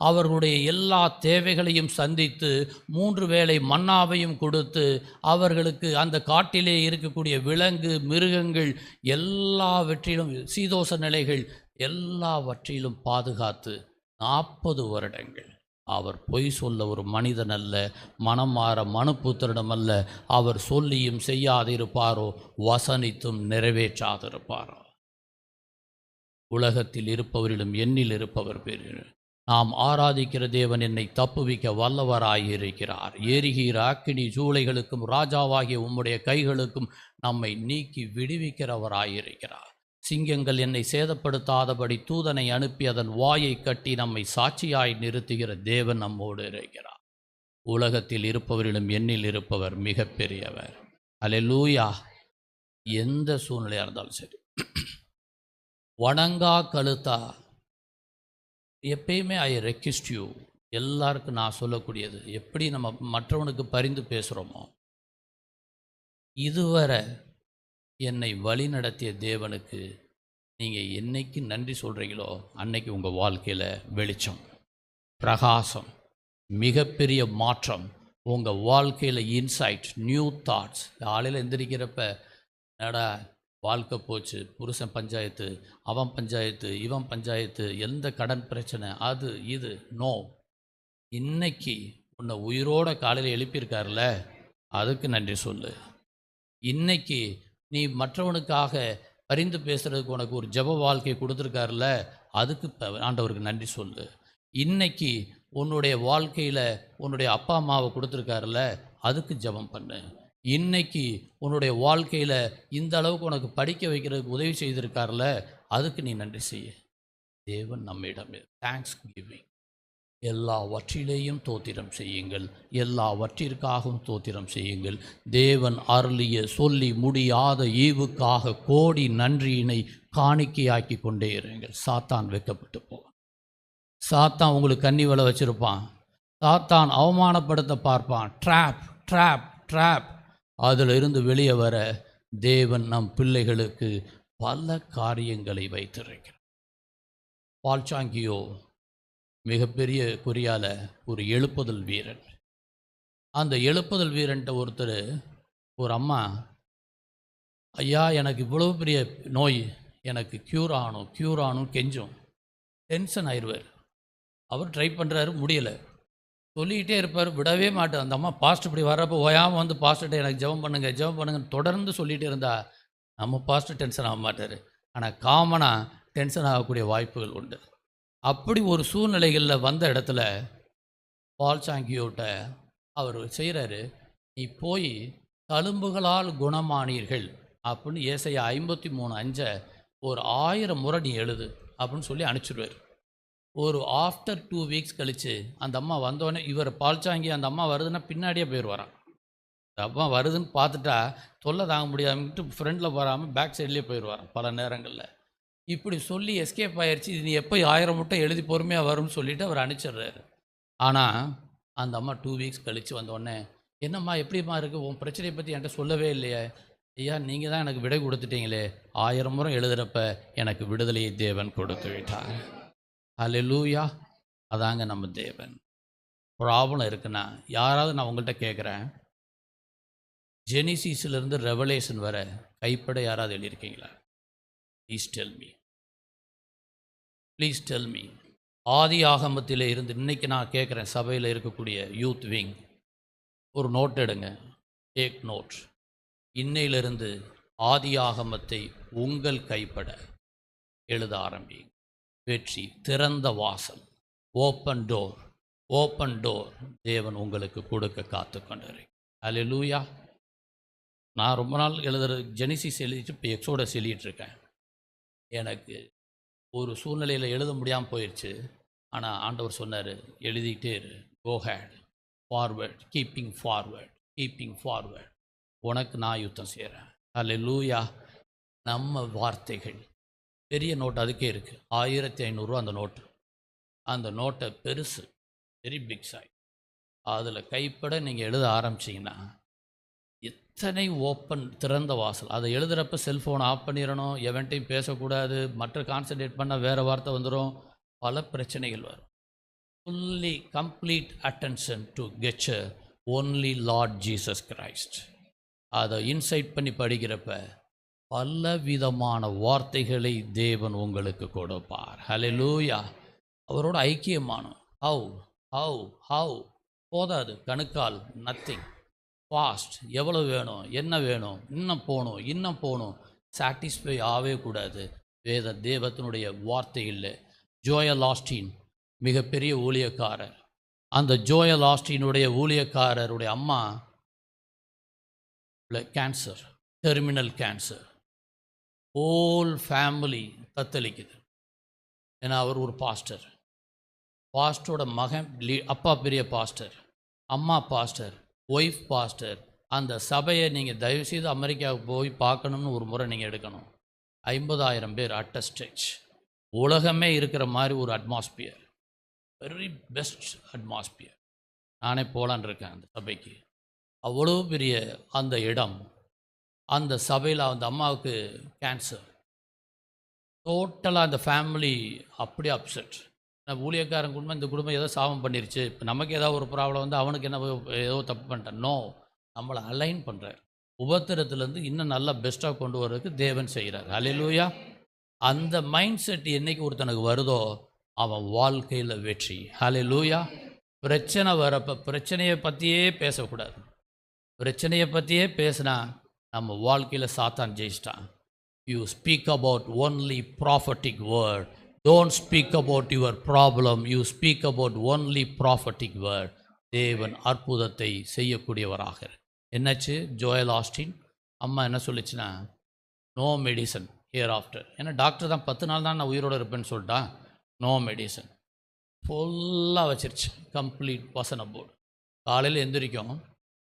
அவர்களுடைய எல்லா தேவைகளையும் சந்தித்து 3 வேளை மன்னாவையும் கொடுத்து அவர்களுக்கு அந்த காட்டிலே இருக்கக்கூடிய விலங்கு மிருகங்கள் எல்லாவற்றிலும் சீதோஷ நிலைகள் எல்லாவற்றிலும் பாதுகாத்து 40 வருடங்கள் அவர் பொய் சொல்ல ஒரு மனிதன் அல்ல, மனம் மாற மனுப்புத்திரிடம் அல்ல. அவர் சொல்லியும் செய்யாதிருப்பாரோ, வசனித்தும் நிறைவேற்றாதிருப்பாரோ. உலகத்தில் இருப்பவரிலும் என்னில் இருப்பவர் பெரிய. நாம் ஆராதிக்கிற தேவன் என்னை தப்புவிக்க வல்லவராயிருக்கிறார். எரிகிற அக்கினி சூளைகளுக்கும் ராஜாவாகிய உம்முடைய கைகளுக்கும் நம்மை நீக்கி விடுவிக்கிறவராயிருக்கிறார். சிங்கங்கள் என்னை சேதப்படுத்தாதபடி தூதனை அனுப்பி அதன் வாயை கட்டி நம்மை சாட்சியாய் நிறுத்துகிற தேவன் நம்மோடு இருக்கிறார். உலகத்தில் இருப்பவரிலும் என்னில் இருப்பவர் மிக பெரியவர். அல்லேலூயா. எந்த சூழ்நிலையாக இருந்தாலும் சரி, வணங்கா கழுத்தா எப்பயுமே ஐ ரெக்வெஸ்ட் யூ, எல்லாருக்கும் நான் சொல்லக்கூடியது, எப்படி நம்ம மற்றவனுக்கு பரிந்து பேசுகிறோமோ, இதுவரை என்னை வழி நடத்திய தேவனுக்கு நீங்கள் என்னைக்கு நன்றி சொல்கிறீங்களோ அன்னைக்கு உங்கள் வாழ்க்கையில் வெளிச்சம், பிரகாசம், மிகப்பெரிய மாற்றம் உங்கள் வாழ்க்கையில், இன்சைட், நியூ தாட்ஸ். காலையில் எந்திரிக்கிறப்ப என்னடா வாழ்க்கை போச்சு, புருஷன் பஞ்சாயத்து, அவன் பஞ்சாயத்து, இவன் பஞ்சாயத்து, எந்த கடன் பிரச்சனை, அது இது, நோ. இன்னைக்கு உன்னை உயிரோட காலையில் எழுப்பியிருக்காருல, அதுக்கு நன்றி சொல்லு. இன்னைக்கு நீ மற்றவனுக்காக பரிந்து பேசுகிறதுக்கு உனக்கு ஒரு ஜெப வாழ்க்கை கொடுத்துருக்காருல, அதுக்கு ஆண்டவருக்கு நன்றி சொல்லு. இன்னைக்கு உன்னுடைய வாழ்க்கையில் உன்னுடைய அப்பா அம்மாவை கொடுத்துருக்காருல, அதுக்கு ஜெபம் பண்ணு. இன்னைக்கு உன்னுடைய வாழ்க்கையில் இந்த அளவுக்கு உனக்கு படிக்க வைக்கிறதுக்கு உதவி செய்திருக்காருல, அதுக்கு நீ நன்றி செய்ய. தேவன் நம்மிடம் தேங்க்ஸ் கிவிங். எல்லாவற்றிலேயும் தோத்திரம் செய்யுங்கள், எல்லாவற்றிற்காகவும் தோத்திரம் செய்யுங்கள். தேவன் அருளிய சொல்லி முடியாத ஈவுக்காக கோடி நன்றியினை காணிக்கையாக்கி கொண்டே இருங்கள். சாத்தான் வெட்கப்பட்டு போவான். சாத்தான் உங்களுக்கு கண்ணி வலை வச்சிருப்பான். சாத்தான் அவமானப்படுத்த பார்ப்பான். Drop drop drop. அதில் இருந்து வெளியே வர தேவன் நம் பிள்ளைகளுக்கு பல காரியங்களை வைத்திருக்கிறார். பால்சாங்கியோ மிகப்பெரிய கொரியால ஒரு எழுப்புதல் வீரன். அந்த எழுப்புதல் வீரன்ட்ட ஒருத்தர், ஒரு அம்மா, ஐயா எனக்கு இவ்வளோ பெரிய நோய், எனக்கு க்யூர் ஆகணும் கெஞ்சும். டென்ஷன் ஆயிடுவார். அவர் ட்ரை பண்ணுறாரு, முடியலை, சொல்லிக்கிட்டே இருப்பார், விடவே மாட்டார். அந்த அம்மா பாஸ்ட் இப்படி வர்றப்போ ஓயாமல் வந்து பாஸ்ட்டை எனக்கு ஜெபம் பண்ணுங்கன்னு தொடர்ந்து சொல்லிகிட்டே இருந்தா நம்ம பாஸ்ட்டு டென்ஷன் ஆக மாட்டார். ஆனால் காமனாக டென்ஷன் ஆகக்கூடிய வாய்ப்புகள் உண்டு. அப்படி ஒரு சூழ்நிலைகளில் வந்த இடத்துல பால்சாங்கியோட்ட அவர் செய்கிறாரு, நீ போய் தழும்புகளால் குணமானீர்கள் அப்படின்னு ஏசாயா 53:5 ஒரு 1000 முறை நீ எழுது அப்படின்னு சொல்லி அனுப்பிச்சிடுவார். ஒரு ஆஃப்டர் 2 வீக்ஸ் கழித்து அந்த அம்மா வந்தோடனே இவர் பால்சாங்கி அந்த அம்மா வருதுன்னா பின்னாடியே போயிடுவாரான். அந்த அம்மா வருதுன்னு பார்த்துட்டா தொல்லை தாங்க முடியாதுன்ட்டு ஃப்ரெண்டில் போகாமல் பேக் சைட்லேயே போயிடுவாரான் பல நேரங்களில். இப்படி சொல்லி எஸ்கேப் ஆயிடுச்சு. இது நீ எப்போ 1000 முட்டை எழுதி பொறுமையாக வரும்னு சொல்லிட்டு அவர் அனுப்பிச்சிடுறாரு. ஆனால் அந்த அம்மா 2 வீக்ஸ் கழித்து வந்தோடனே, என்னம்மா எப்படிம்மா இருக்குது, உன் பிரச்சனையை பற்றி என்கிட்ட சொல்லவே இல்லையே. ஐயா, நீங்கள் தான் எனக்கு விடை கொடுத்துட்டீங்களே, 1000 முறை எழுதுகிறப்ப எனக்கு விடுதலையை தேவன் கொடுத்து விட்டார். அல்லேலூயா. அதாங்க நம்ம தேவன். ப்ராப்ளம் இருக்குன்னா யாராவது, நான் உங்கள்கிட்ட கேட்குறேன், ஜெனிசிஸிலிருந்து ரெவலேஷன் வர கைப்பட யாராவது எழுதியிருக்கீங்களா? Please tell me, please tell me. ஆதி ஆகமத்தில் இருந்து இன்னைக்கு நான் கேட்குறேன், சபையில் இருக்கக்கூடிய யூத் விங், ஒரு நோட் எடுங்க, டேக் நோட். இன்னையிலிருந்து ஆதி ஆகமத்தை உங்கள் கைப்பட எழுத ஆரம்பி. வெற்றி, திறந்த வாசல், ஓப்பன் டோர், ஓப்பன் டோர் தேவன் உங்களுக்கு கொடுக்க காத்து கொண்டிரு. அல்லேலூயா. நான் ரொம்ப நாள் எழுதுறது ஜெனிசிஸ் எழுதிட்டு இப்போ எக்ஸோடஸ் எழுதிட்டுருக்கேன். எனக்கு ஒரு சூழ்நிலையில் எழுத முடியாமல் போயிடுச்சு. ஆனால் ஆண்டவர் சொன்னார், எழுதிக்கிட்டே இரு, go ahead, forward, keeping forward, keeping forward. உனக்கு நான் யுத்தம் செய்கிறேன். அல்லேலூயா. நம்ம வார்த்தைகள், பெரிய நோட்டு அதுக்கே இருக்குது, 1500 அந்த நோட்டு. அந்த நோட்டை பெருசு, வெரி பிக் சைஸ், அதில் கைப்பட நீங்கள் எழுத ஆரம்பிச்சிங்கன்னா எத்தனை ஓப்பன், திறந்த வாசல். அதை எழுதுகிறப்ப செல்ஃபோனை ஆஃப் பண்ணிடணும், எவன்ட்டையும் பேசக்கூடாது, மற்ற கான்சன்ட்ரேட் பண்ணால் வேறு வார்த்தை வந்துடும், பல பிரச்சனைகள் வரும். Fully complete attention to get only Lord Jesus Christ. அதை இன்சைட் பண்ணி படிக்கிறப்ப பல விதமான வார்த்தைகளை தேவன் உங்களுக்கு கொடுப்பார். ஹல்லேலூயா. அவரோட ஐக்கியமானோம். ஹவ் ஹவ் ஹவ் போதாது, கணுக்கால் நத்திங். ஃபாஸ்ட், எவ்வளோ வேணும், என்ன வேணும், இன்னும் போகணும், இன்னும் போகணும், சாட்டிஸ்ஃபை ஆகவே கூடாது. தேவத்தினுடைய வார்த்தை இல்லை. ஜோயல் ஆஸ்டின் மிகப்பெரிய ஊழியக்காரர். அந்த ஜோயல் ஆஸ்டினுடைய ஊழியக்காரருடைய அம்மா cancer, terminal cancer. Whole family தத்தளிக்குது. ஏன்னா அவர் ஒரு பாஸ்டர். பாஸ்டரோட மகன், அப்பா பெரிய பாஸ்டர், அம்மா பாஸ்டர், ஒய்ஃப் பாஸ்டர். அந்த சபையை நீங்கள் தயவுசெய்து அமெரிக்காவுக்கு போய் பார்க்கணும்னு ஒரு முறை நீங்கள் எடுக்கணும். 50,000 பேர் அட் அ ஸ்டேஜ். உலகமே இருக்கிற மாதிரி ஒரு அட்மாஸ்பியர், வெரி பெஸ்ட் அட்மாஸ்பியர். நானே போலான்னு இருக்கேன் அந்த சபைக்கு. அவ்வளோ பெரிய அந்த இடம். அந்த சபையில் அந்த அம்மாவுக்கு கேன்சர். டோட்டலாக அந்த ஃபேமிலி அப்படியே அப்செட். நான் ஊழியக்காரன் குடும்பம், இந்த குடும்பம் ஏதோ சாபம் பண்ணிருச்சு, இப்போ நமக்கு ஏதாவது ஒரு ப்ராப்ளம் வந்து அவனுக்கு என்ன ஏதோ தப்பு பண்ணிட்டேன். நோ, நம்மளை அலைன் பண்ணுறார். உபத்திரத்துலேருந்து இன்னும் நல்லா பெஸ்ட்டாக கொண்டு வர்றதுக்கு தேவன் செய்கிறார். அல்லேலூயா. அந்த மைண்ட் செட் என்னைக்கு ஒருத்தனுக்கு வருதோ அவன் வாழ்க்கையில் வெற்றி. அல்லேலூயா. பிரச்சனை வரப்போ பிரச்சனையை பற்றியே பேசக்கூடாது. பிரச்சனையை பற்றியே பேசினா நம்ம வாழ்க்கையில் சாத்தான் ஜெயிச்சிட்டான். You speak about only prophetic word. Don't speak about your problem, you speak about only prophetic word. தேவன் அற்புதத்தை செய்யக்கூடியவராக. என்னாச்சு, ஜோயல் ஆஸ்டின் அம்மா என்ன சொல்லிச்சுன்னா, நோ மெடிசன் ஹியர் ஆஃப்டர். ஏன்னா டாக்டர் தான் 10 நாள் தான் நான் உயிரோடு இருப்பேன்னு சொல்லிட்டா. நோ மெடிசன், ஃபுல்லாக வச்சிருச்சு, கம்ப்ளீட் வசன போர்டு. காலையில் எந்திரிக்கும்,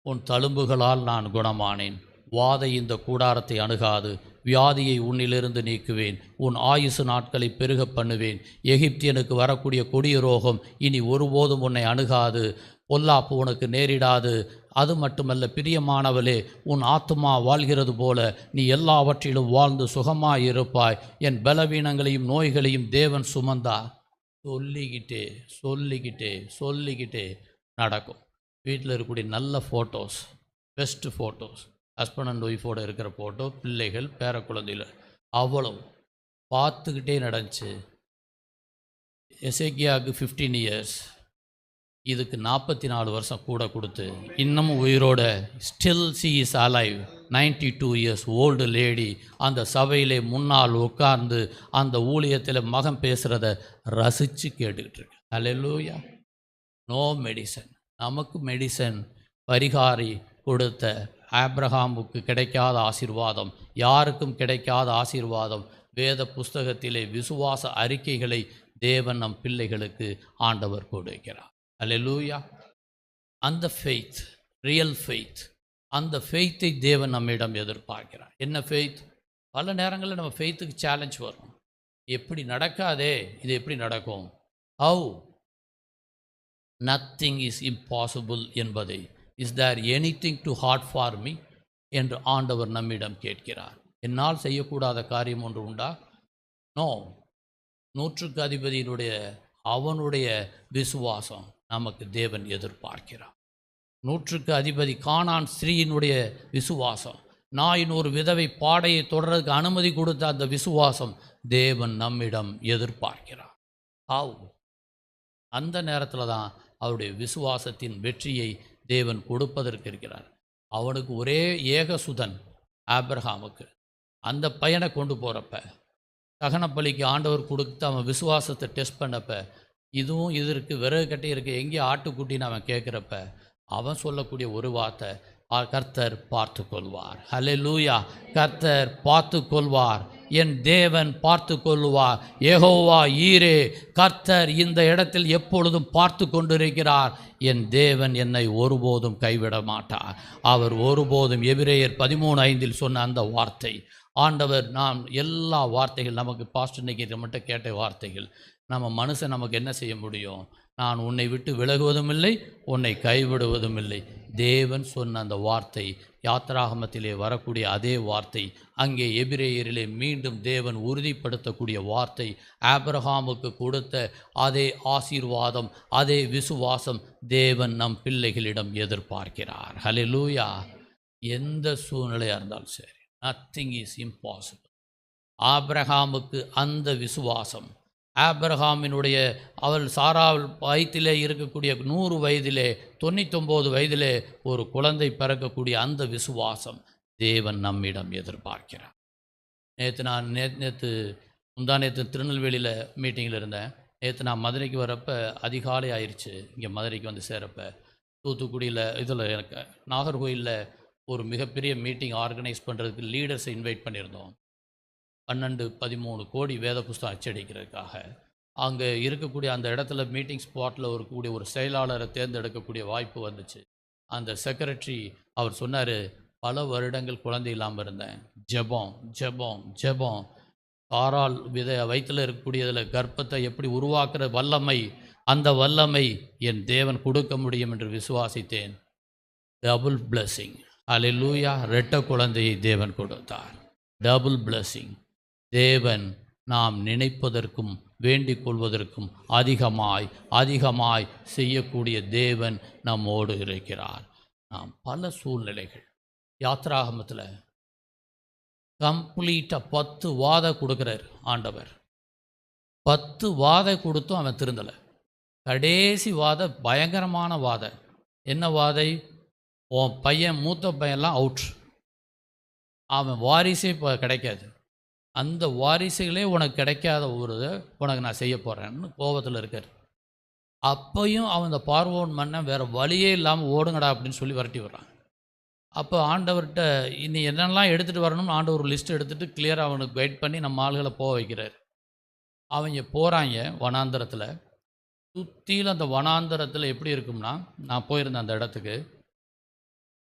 உன் தழும்புகளால் நான் குணமானேன், வாதை இந்த கூடாரத்தை அணுகாது, வியாதியை உன்னிலிருந்து நீக்குவேன், உன் ஆயுசு நாட்களை பெருக பண்ணுவேன், எகிப்தியனுக்கு வரக்கூடிய கொடிய ரோகம் இனி ஒருபோதும் உன்னை அணுகாது, பொல்லாப்பு உனக்கு நேரிடாது. அது மட்டுமல்ல பிரியமானவளே, உன் ஆத்துமா வாழ்கிறது போல நீ எல்லாவற்றிலும் வாழ்ந்து சுகமாயிருப்பாய், என் பலவீனங்களையும் நோய்களையும் தேவன் சுமந்தா. சொல்லிக்கிட்டே சொல்லிக்கிட்டே சொல்லிக்கிட்டே நடக்கும். வீட்டில் இருக்கக்கூடிய நல்ல photos, best photos, husband and ஒய்ஃபோடு இருக்கிற ஃபோட்டோ, பிள்ளைகள், பேர குழந்தைகள், அவ்வளவு பார்த்துக்கிட்டே நடந்துச்சு. எசேக்கியாவுக்கு 15 இயர்ஸ், இதுக்கு 44 வருஷம் கூட கொடுத்து இன்னமும் உயிரோட, still C is alive, 92 years old lady. அந்த சபையிலே முன்னால் உட்கார்ந்து அந்த ஊழியத்தில் மகன் பேசுகிறத ரசித்து கேட்டுக்கிட்டு இருக்கு. அல்லேலூயா. No medicine. நமக்கு மெடிசன் பரிகாரி கொடுத்த ஆபிரகாமுக்கு கிடைக்காத ஆசீர்வாதம், யாருக்கும் கிடைக்காத ஆசீர்வாதம். வேத புஸ்தகத்திலே விசுவாச அறிக்கைகளை தேவன் நம் பிள்ளைகளுக்கு ஆண்டவர் கொடுக்கிறார். அல்லேலூயா. அந்த ஃபெய்த், ரியல் ஃபெய்த், அந்த ஃபெய்த்தை தேவன் நம்மிடம் எதிர்பார்க்கிறார். என்ன ஃபெய்த்? பல நேரங்களில் நம்ம ஃபெய்த்துக்கு சேலஞ்ச் வரும். எப்படி நடக்காதே, இது எப்படி நடக்கும்? ஹவ் நத்திங் இஸ் இம்பாசிபிள் என்பதை, is there anything too hard for me என்று ஆண்டவர் நம்மிடம் கேட்கிறார். என்னால் செய்யக்கூடாத காரியம் ஒன்று உண்டா? நோ. நூற்றுக்கு அதிபதியினுடைய அவனுடைய விசுவாசம் நமக்கு தேவன் எதிர்பார்க்கிறார். நூற்றுக்கு அதிபதி கானான் ஸ்திரீயினுடைய விசுவாசம், நாயின் ஒரு விதவை பாடையை தொடர்றதுக்கு அனுமதி கொடுத்த அந்த விசுவாசம் தேவன் நம்மிடம் எதிர்பார்க்கிறார். அந்த நேரத்தில் தான் அவருடைய விசுவாசத்தின் வெற்றியை தேவன் கொடுப்பதற்கு இருக்கிறார். அவனுக்கு ஒரே ஏகசுதன் ஆபிரகாமுக்கு. அந்த பையனை கொண்டு போகிறப்ப, தகனப்பலிக்கு ஆண்டவர் கொடுத்து அவன் விசுவாசத்தை டெஸ்ட் பண்ணப்ப, இதுவும் இது இருக்குது, விறகு கட்டி இருக்குது, எங்கே ஆட்டுக்குட்டின்னு அவன் கேட்குறப்ப அவன் சொல்லக்கூடிய ஒரு வார்த்தை, கர்த்தர் பார்த்து கொள்வார். ஹல்லேலூயா. கர்த்தர் பார்த்து கொள்வார், என் தேவன் பார்த்து கொள்வார். யெகோவா ஈரே, கர்த்தர் இந்த இடத்தில் எப்பொழுதும் பார்த்து கொண்டிருக்கிறார். என் தேவன் என்னை ஒருபோதும் கைவிட மாட்டார். அவர் ஒருபோதும் எபிரேயர் 13:5 சொன்ன அந்த வார்த்தை, ஆண்டவர் நாம் எல்லா வார்த்தைகள் நமக்கு பாஸ்டர் இன்னைக்கு மட்டும் கேட்ட வார்த்தைகள், நம்ம மனுஷன் நமக்கு என்ன செய்ய முடியும்? நான் உன்னை விட்டு விலகுவதும் இல்லை, உன்னை கைவிடுவதும் இல்லை. தேவன் சொன்ன அந்த வார்த்தை, யாத்திராகமத்திலே வரக்கூடிய அதே வார்த்தை, அங்கே எபிரேயரிலே மீண்டும் தேவன் உறுதிப்படுத்தக்கூடிய வார்த்தை, ஆபிரகாமுக்கு கொடுத்த அதே ஆசீர்வாதம், அதே விசுவாசம் தேவன் நம் பிள்ளைகளிடம் எதிர்பார்க்கிறார். ஹல்லேலூயா. எந்த சூழ்நிலையாக இருந்தாலும் சரி, நத்திங் இஸ் இம்பாசிபிள். ஆபிரகாமுக்கு அந்த விசுவாசம், ஆபிரகாமினுடைய அவள் சாராள் வயிற்றிலே இருக்கக்கூடிய 100 வயதிலே 99 வயதிலே ஒரு குழந்தை பிறக்கக்கூடிய அந்த விசுவாசம் தேவன் நம்மிடம் எதிர்பார்க்கிறார். நேற்று திருநெல்வேலியில் மீட்டிங்கில் இருந்தேன். நேற்று நான் மதுரைக்கு வரப்போ அதிகாலை ஆயிடுச்சு. இங்கே மதுரைக்கு வந்து சேரப்போ தூத்துக்குடியில் இதில் எனக்கு நாகர்கோயிலில் ஒரு மிகப்பெரிய மீட்டிங் ஆர்கனைஸ் பண்ணுறதுக்கு லீடர்ஸை இன்வைட் பண்ணியிருந்தோம். 12-13 கோடி வேத புஸ்தகம் அச்சடிக்கிறதுக்காக அங்கே இருக்கக்கூடிய அந்த இடத்துல மீட்டிங் ஸ்பாட்டில் இருக்கக்கூடிய ஒரு செயலாளரை தேர்ந்தெடுக்கக்கூடிய வாய்ப்பு வந்துச்சு. அந்த செக்ரட்டரி அவர் சொன்னார், பல வருடங்கள் குழந்தை இல்லாமல் இருந்தேன், ஜெபம் ஜெபம் ஜெபம். சாராள் வயிற்றில் இருக்கக்கூடியதில் கர்ப்பத்தை எப்படி உருவாக்குற வல்லமை, அந்த வல்லமை என் தேவன் கொடுக்க முடியும் என்று விசுவாசித்தேன். Double blessing. அல்லேலூயா. இரட்டை குழந்தையை தேவன் கொடுத்தார். Double blessing. தேவன் நாம் நினைப்பதற்கும் வேண்டிக் கொள்வதற்கும் அதிகமாய் அதிகமாய் செய்யக்கூடிய தேவன் நம்மோடு இருக்கிறார். நாம் பல சூழ்நிலைகள், யாத்திராகமத்தில் கம்ப்ளீட்டாக 10 வாதை கொடுக்குறார் ஆண்டவர். 10 வாதை கொடுத்தும் அவன் திருந்தலை. கடைசி வாதை பயங்கரமான வாதை. என்ன வாதை? உன் பையன், மூத்த பையன்லாம் அவுட், அவன் வாரிசே இப்போ கிடைக்காது, அந்த வாரிசுகளே உனக்கு கிடைக்காத ஒரு உனக்கு நான் செய்ய போகிறேன்னு கோபத்தில் இருக்கார். அப்பையும் அவன் இந்த பார்வோன் மன்னன் வேறு வழியே இல்லாமல் ஓடுங்கடா அப்படின்னு சொல்லி விரட்டி வர்றான். அப்போ ஆண்டவர்கிட்ட இனி என்னெல்லாம் எடுத்துகிட்டு வரணும்னு ஆண்டவர் ஒரு லிஸ்ட் எடுத்துகிட்டு கிளியராக அவனுக்கு கைட் பண்ணி நம்ம ஆளுகளை போக வைக்கிறார். அவங்க போகிறாங்க வனாந்தரத்தில். சுற்றிலும் அந்த வனாந்தரத்தில் எப்படி இருக்கும்னா, நான் போயிருந்தேன் அந்த இடத்துக்கு,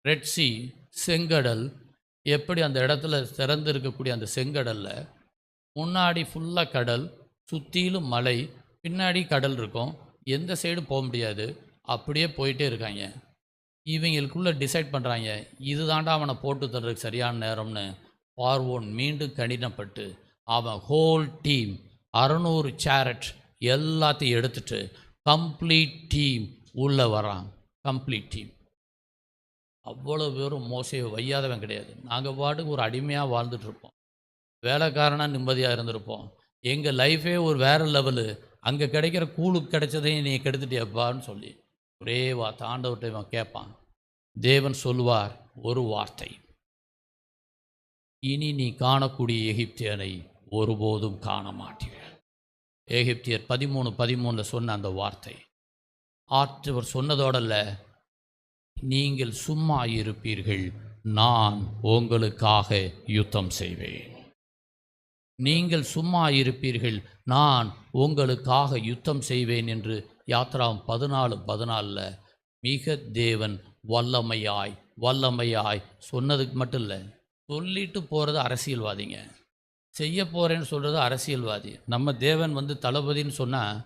ரெட் சி, செங்கடல், எப்படி அந்த இடத்துல திறந்து இருக்கக்கூடிய அந்த செங்கடலில் முன்னாடி ஃபுல்லாக கடல், சுற்றிலும் மலை, பின்னாடி கடல் இருக்கும், எந்த சைடு போக முடியாது, அப்படியே போயிட்டே இருக்காங்க. இவங்களுக்குள்ளே டிசைட் பண்ணுறாங்க, இது தாண்டா அவனை போட்டு தர்றதுக்கு சரியான நேரம்னு. பார்வோன் மீண்டும் கடினப்பட்டு அவன் ஹோல் டீம் 600 சேரட் எல்லாத்தையும் எடுத்துட்டு கம்ப்ளீட் டீம் உள்ளே வரான். Complete team. அவ்வளோ பேரும் மோசையை வையாதவன் கிடையாது. நாங்கள் பாட்டுக்கு ஒரு அடிமையாக வாழ்ந்துட்டுருப்போம், வேலைக்காரனாக நிம்மதியாக இருந்திருப்போம். எங்கள் லைஃபே ஒரு வேறு லெவலு. அங்கே கிடைக்கிற கூழுக்கு கிடைச்சதையும் நீ கெடுத்துட்டியப்பான்னு சொல்லி ஒரே வார்த்தை ஆண்டவர்கிட்ட இவன் கேட்பான். தேவன் சொல்லுவார் ஒரு வார்த்தை, இனி நீ காணக்கூடிய எகிப்தியனை ஒருபோதும் காண மாட்டீர்கள். எகிப்தியர் 13:13 சொன்ன அந்த வார்த்தை ஆற்றவர் சொன்னதோடல்ல, நீங்கள் சும்மா இருப்பீர்கள், நான் உங்களுக்காக யுத்தம் செய்வேன். நீங்கள் சும்மா இருப்பீர்கள், நான் உங்களுக்காக யுத்தம் செய்வேன் என்று யாத்திராகம் 14:14 மிக தேவன் வல்லமையாய் வல்லமையாய் சொன்னதுக்கு மட்டும் இல்லை, சொல்லிட்டு போகிறது அரசியல்வாதிங்க, செய்ய போகிறேன்னு சொல்கிறது அரசியல்வாதி. நம்ம தேவன் வந்து தளபதின்னு சொன்னால்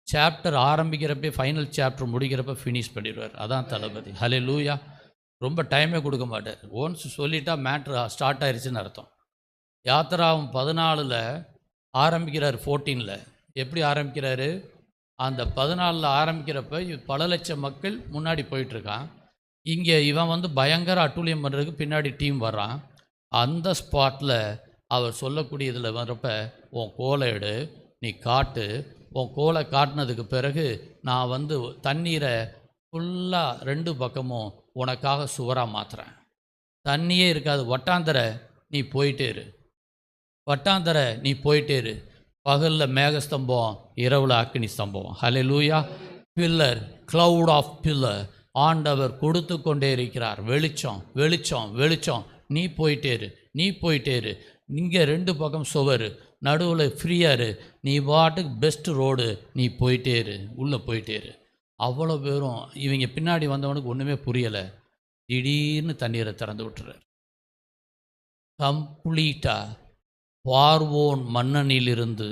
சாப்டர் ஆரம்பிக்கிறப்ப ஃபைனல் சாப்டர் முடிக்கிறப்ப ஃபினிஷ் பண்ணிடுவார். அதான் தளபதி. ஹல்லேலூயா. ரொம்ப டைமே கொடுக்க மாட்டார். ஒன்ஸ் சொல்லிட்டா மேட்ரு ஸ்டார்ட் ஆயிடுச்சுன்னு அர்த்தம். யாத்திராவும் 14ல் ஆரம்பிக்கிறார். 14ல் எப்படி ஆரம்பிக்கிறாரு? அந்த 14ல் ஆரம்பிக்கிறப்ப பல லட்சம் மக்கள் முன்னாடி போயிட்டுருக்கான். இங்கே இவன் வந்து பயங்கர அட்டூழியம் பண்ணுறதுக்கு பின்னாடி டீம் வர்றான். அந்த ஸ்பாட்டில் அவர் சொல்லக்கூடியதில் வர்றப்ப, உன் கோலை எடு, நீ காட்டு, உன் கோலை காட்டினதுக்கு பிறகு நான் வந்து தண்ணீரை ஃபுல்லாக 2 பக்கமும் உனக்காக சுவராக மாற்றுறேன். தண்ணியே இருக்காது, வட்டாந்தர நீ போயிட்டே இரு, வட்டாந்தர நீ போயிட்டே இரு. பகலில் மேகஸ்தம்பம், இரவில் அக்கினி ஸ்தம்பம். Hallelujah. Pillar, cloud of pillar. ஆண்டவர் கொடுத்து கொண்டே இருக்கிறார். வெளிச்சம் வெளிச்சம் வெளிச்சம். நீ போயிட்டே இரு, நீ போயிட்டே இரு. இங்கே 2 பக்கம் சுவர், நடுவில் ஃப்ரீயாரு. நீ பாட்டுக்கு பெஸ்ட் ரோடு, நீ போயிட்டே இரு, உள்ளே போயிட்டே இரு. அவ்வளோ பேரும் இவங்க பின்னாடி வந்தவனுக்கு ஒன்றுமே புரியலை. திடீர்னு தண்ணீரை திறந்து விட்டுறார். கம்ப்ளீட்டாக பார்வோன் மன்னனிலிருந்து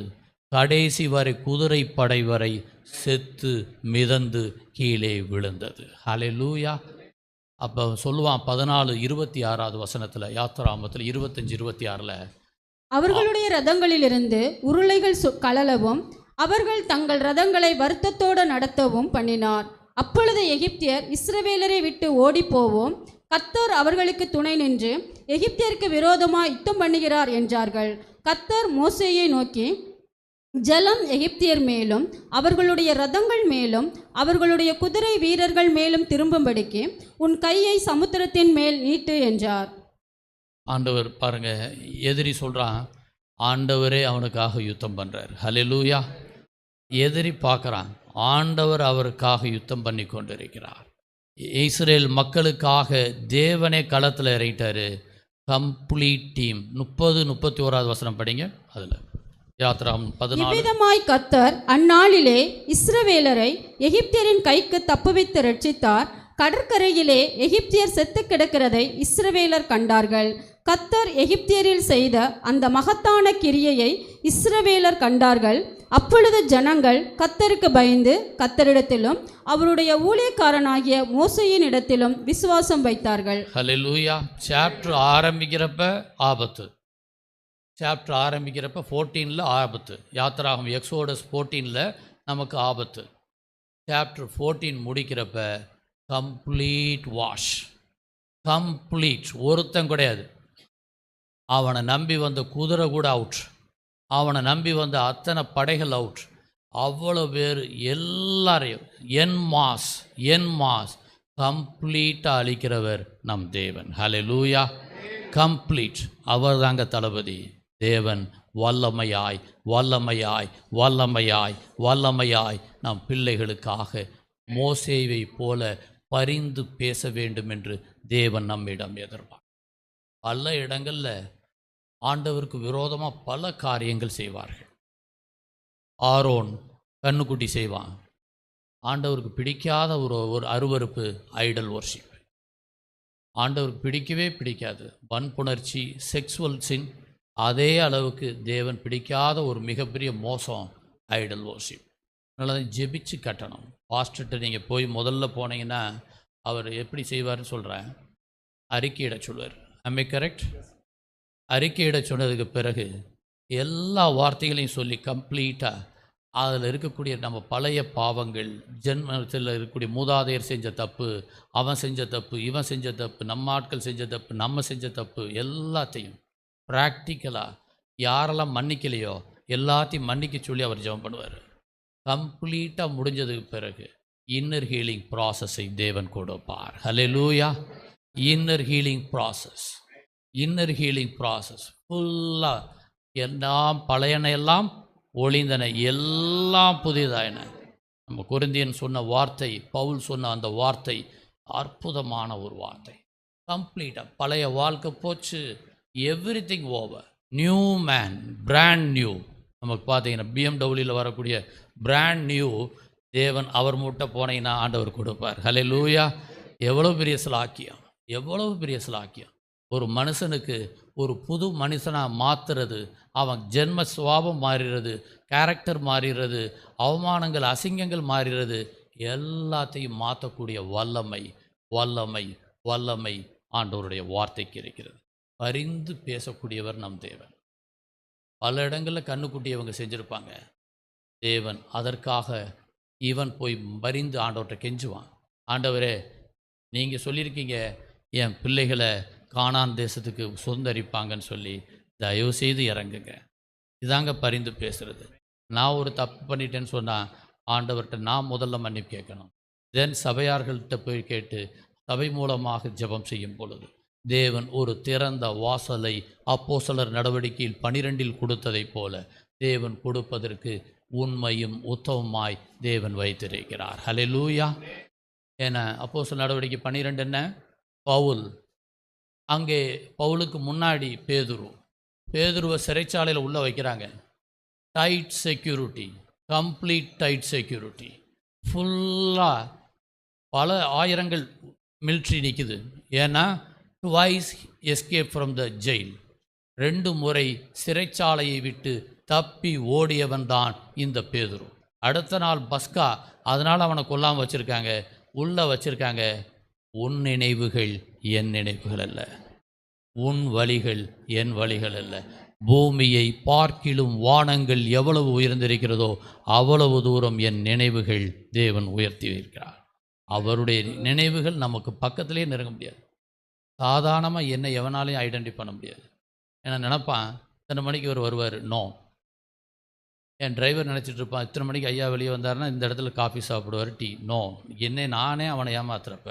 கடைசி வரை குதிரை படை வரை செத்து மிதந்து கீழே விழுந்தது. ஹல்லேலூயா. அப்போ சொல்லுவான் 14:26 வசனத்தில், யாத்திராமத்தில் 25:26, அவர்களுடைய ரதங்களிலிருந்து உருளைகள் கழலவும் அவர்கள் தங்கள் ரதங்களை வருத்தத்தோடு நடத்தவும் பண்ணினார். அப்பொழுது எகிப்தியர் இஸ்ரவேலரை விட்டு ஓடிப்போவோம், கர்த்தர் அவர்களுக்கு துணை நின்று எகிப்தியருக்கு விரோதமாக யுத்தம் பண்ணுகிறார் என்றார்கள். கர்த்தர் மோசேயை நோக்கி, ஜலம் எகிப்தியர் மேலும் அவர்களுடைய ரதங்கள் மேலும் அவர்களுடைய குதிரை வீரர்கள் மேலும் திரும்பும்படிக்கு உன் கையை சமுத்திரத்தின் மேல் நீட்டு என்றார். ஆண்டவர் பாருங்க, எதிரி சொல்கிறான், ஆண்டவரே அவனுக்காக யுத்தம் பண்ணுறார். ஹல்லேலூயா. எதிரி பார்க்குறான், ஆண்டவர் அவருக்காக யுத்தம் பண்ணி கொண்டு இருக்கிறார். இஸ்ரேல் மக்களுக்காக தேவனே களத்தில் இறங்கிட்டாரு. Complete team. 30-31 வசனம் படிங்க. அதில் யாத்திராம் 14. இவ்விதமாய் கர்த்தர் அந்நாளிலே இஸ்ரவேலரை எகிப்தியரின் கைக்கு தப்புவித்து ரட்சித்தார். கடற்கரையிலே எகிப்தியர் செத்து கிடக்கிறதை இஸ்ரவேலர் கண்டார்கள். கர்த்தர் எகிப்தியரில் செய்த அந்த மகத்தான கிரியையை இஸ்ரவேலர் கண்டார்கள். அப்பொழுது ஜனங்கள் கர்த்தருக்கு பயந்து கர்த்தரிடத்திலும் அவருடைய ஊழியக்காரனாகிய மோசேயின் இடத்திலும் விசுவாசம் வைத்தார்கள். ஹல்லேலூயா. சாப்டர் ஆரம்பிக்கிறப்ப ஆபத்து. சாப்டர் ஆரம்பிக்கிறப்ப 14ல் ஆபத்து. யாத்திராகம் எக்ஸோடஸ் 14ல் நமக்கு ஆபத்து. சாப்டர் 14 முடிக்கிறப்ப கம்ப்ளீட் வாஷ். கம்ப்ளீட். ஒருத்தன் கிடையாது. அவனை நம்பி வந்த குதிரை கூட அவுட், அவனை நம்பி வந்த அத்தனை படைகள் அவுட். அவ்வளோ பேர் எல்லாரையும் என் மாஸ் கம்ப்ளீட்டாக அழிக்கிறவர் நம் தேவன். ஹல்லேலூயா. கம்ப்ளீட். அவர் தாங்க தளபதி. தேவன் வல்லமையாய் வல்லமையாய் வல்லமையாய் வல்லமையாய் நம் பிள்ளைகளுக்காக மோசேவை போல பரிந்து பேச வேண்டும் என்று தேவன் நம்மிடம் எதிர்பார்ப்பார். பல இடங்களில் ஆண்டவருக்கு விரோதமாக பல காரியங்கள் செய்வார்கள். ஆரோன் கண்ணுக்குட்டி செய்வான். ஆண்டவருக்கு பிடிக்காத ஒரு அருவருப்பு ஐடல் வர்ஷிப். ஆண்டவருக்கு பிடிக்கவே பிடிக்காது. வன்புணர்ச்சி, செக்ஸுவல் சின். அதே அளவுக்கு தேவன் பிடிக்காத ஒரு மிகப்பெரிய மோசம் ஐடல் வர்ஷிப். அதனால தான் ஜெபிச்சு கட்டணும். பாஸ்டர்கிட்ட நீங்கள் போய் முதல்ல போனீங்கன்னா அவர் எப்படி செய்வார்னு சொல்கிறேன். அறிக்கையிட சொல்வார். am I correct? அறிக்கையிட சொன்னதுக்கு பிறகு எல்லா வார்த்தைகளையும் சொல்லி கம்ப்ளீட்டாக அதில் இருக்கக்கூடிய நம்ம பழைய பாவங்கள், ஜென்மத்தில் இருக்கக்கூடிய மூதாதையர் செஞ்ச தப்பு, அவன் செஞ்ச தப்பு, இவன் செஞ்ச தப்பு, நம்ம ஆட்கள் செஞ்ச தப்பு, நம்ம செஞ்ச தப்பு எல்லாத்தையும் ப்ராக்டிக்கலாக யாரெல்லாம் மன்னிக்கலையோ எல்லாத்தையும் மன்னிக்க சொல்லி அவர் ஜெபம் பண்ணுவார். கம்ப்ளீட்டாக முடிஞ்சதுக்கு பிறகு இன்னர் ஹீலிங் ப்ராசஸை தேவன் கொடுப்பார். Hallelujah. Inner healing process. Inner healing process ஃபுல்லாக எல்லாம் பழையன எல்லாம் ஒளிந்தன, எல்லாம் புதிதாயின. நம்ம கொரிந்தியன் சொன்ன வார்த்தை, பவுல் சொன்ன அந்த வார்த்தை அற்புதமான ஒரு வார்த்தை. கம்ப்ளீட்டாக பழைய வாழ்க்கை போச்சு, everything over, new man, brand new. நமக்கு பார்த்தீங்கன்னா பிஎம்டபிள்யூவில் வரக்கூடிய பிராண்ட் நியூ தேவன் அவர் மூட்டை போனீங்கன்னா ஆண்டவர் கொடுப்பார். ஹல்லேலூயா. எவ்வளோ பெரிய ஸ்லாக்கியம், எவ்வளவு பெரிய ஸ்லாக்கியம். ஒரு மனுஷனுக்கு ஒரு புது மனுஷனாக மாற்றுறது, அவன் ஜென்ம சுவாபம் மாறுறது, கேரக்டர் மாறுறது, அவமானங்கள் அசிங்கங்கள் மாறுறது, எல்லாத்தையும் மாற்றக்கூடிய வல்லமை வல்லமை வல்லமை ஆண்டவருடைய வார்த்தைக்கு இருக்கிறது. பரிந்து பேசக்கூடியவர் நம் தேவன். பல இடங்களில் கண்ணுக்குட்டி இவங்க செஞ்சுருப்பாங்க. தேவன் அதற்காக இவன் போய் பரிந்து ஆண்டவர்கிட்ட கெஞ்சுவான். ஆண்டவரே, நீங்கள் சொல்லியிருக்கீங்க என் பிள்ளைகளை கானான் தேசத்துக்கு சொந்தரிப்பாங்கன்னு சொல்லி, தயவு செய்து இறங்குங்க. இதாங்க பரிந்து பேசுகிறது. நான் ஒரு தப்பு பண்ணிட்டேன்னு சொன்னால் ஆண்டவர்கிட்ட நான் முதல்ல மன்னிப்பு கேட்கணும். தென் சபையார்கள்ட்ட போய் கேட்டு சபை மூலமாக ஜெபம் செய்யும் பொழுது தேவன் ஒரு திறந்த வாசலை அப்போஸ்தலர் நடவடிக்கையில் 12 கொடுத்ததைப் போல தேவன் கொடுப்பதற்கு உண்மையும் உத்தமமாய் தேவன் வைத்திருக்கிறார். ஹல்லேலூயா. ஏன்னா அப்போஸ்தலர் நடவடிக்கை 12 என்ன? பவுல், அங்கே பவுலுக்கு முன்னாடி பேதுருவை சிறைச்சாலையில் உள்ளே வைக்கிறாங்க. Tight security, complete tight security, ஃபுல்லாக பல ஆயிரங்கள் மிலிட்ரி நிற்குது. ஏன்னா twice escape from the jail, 2 முறை சிறைச்சாலையை விட்டு தப்பி ஓடியவன் தான் இந்த பேதுரு. அடுத்த நாள் பஸ்கா, அதனால் அவனை கொல்லாமல் வச்சுருக்காங்க, உள்ளே வச்சுருக்காங்க. உன் நினைவுகள் என் நினைவுகள் அல்ல, உன் வழிகள் என் வழிகள் அல்ல. பூமியை பார்க்கிலும் வானங்கள் எவ்வளவு உயர்ந்திருக்கிறதோ அவ்வளவு தூரம் என் நினைவுகள் தேவன் உயர்த்தி வைக்கிறார். அவருடைய நினைவுகள் நமக்கு பக்கத்திலே நெருங்க முடியாது. சாதாரணமாக என்னை எவனாலையும் ஐடென்டிஃபை பண்ண முடியாது. ஏன்னா நினப்பான், இத்தனை மணிக்கு இவர் வருவார், நோ. என் டிரைவர் நினச்சிட்டு இருப்பான், இத்தனை மணிக்கு ஐயா வெளியே வந்தாருன்னா இந்த இடத்துல காஃபி சாப்பிடுவார், டீ, நோ. நானே அவனை ஏமாத்துறப்ப,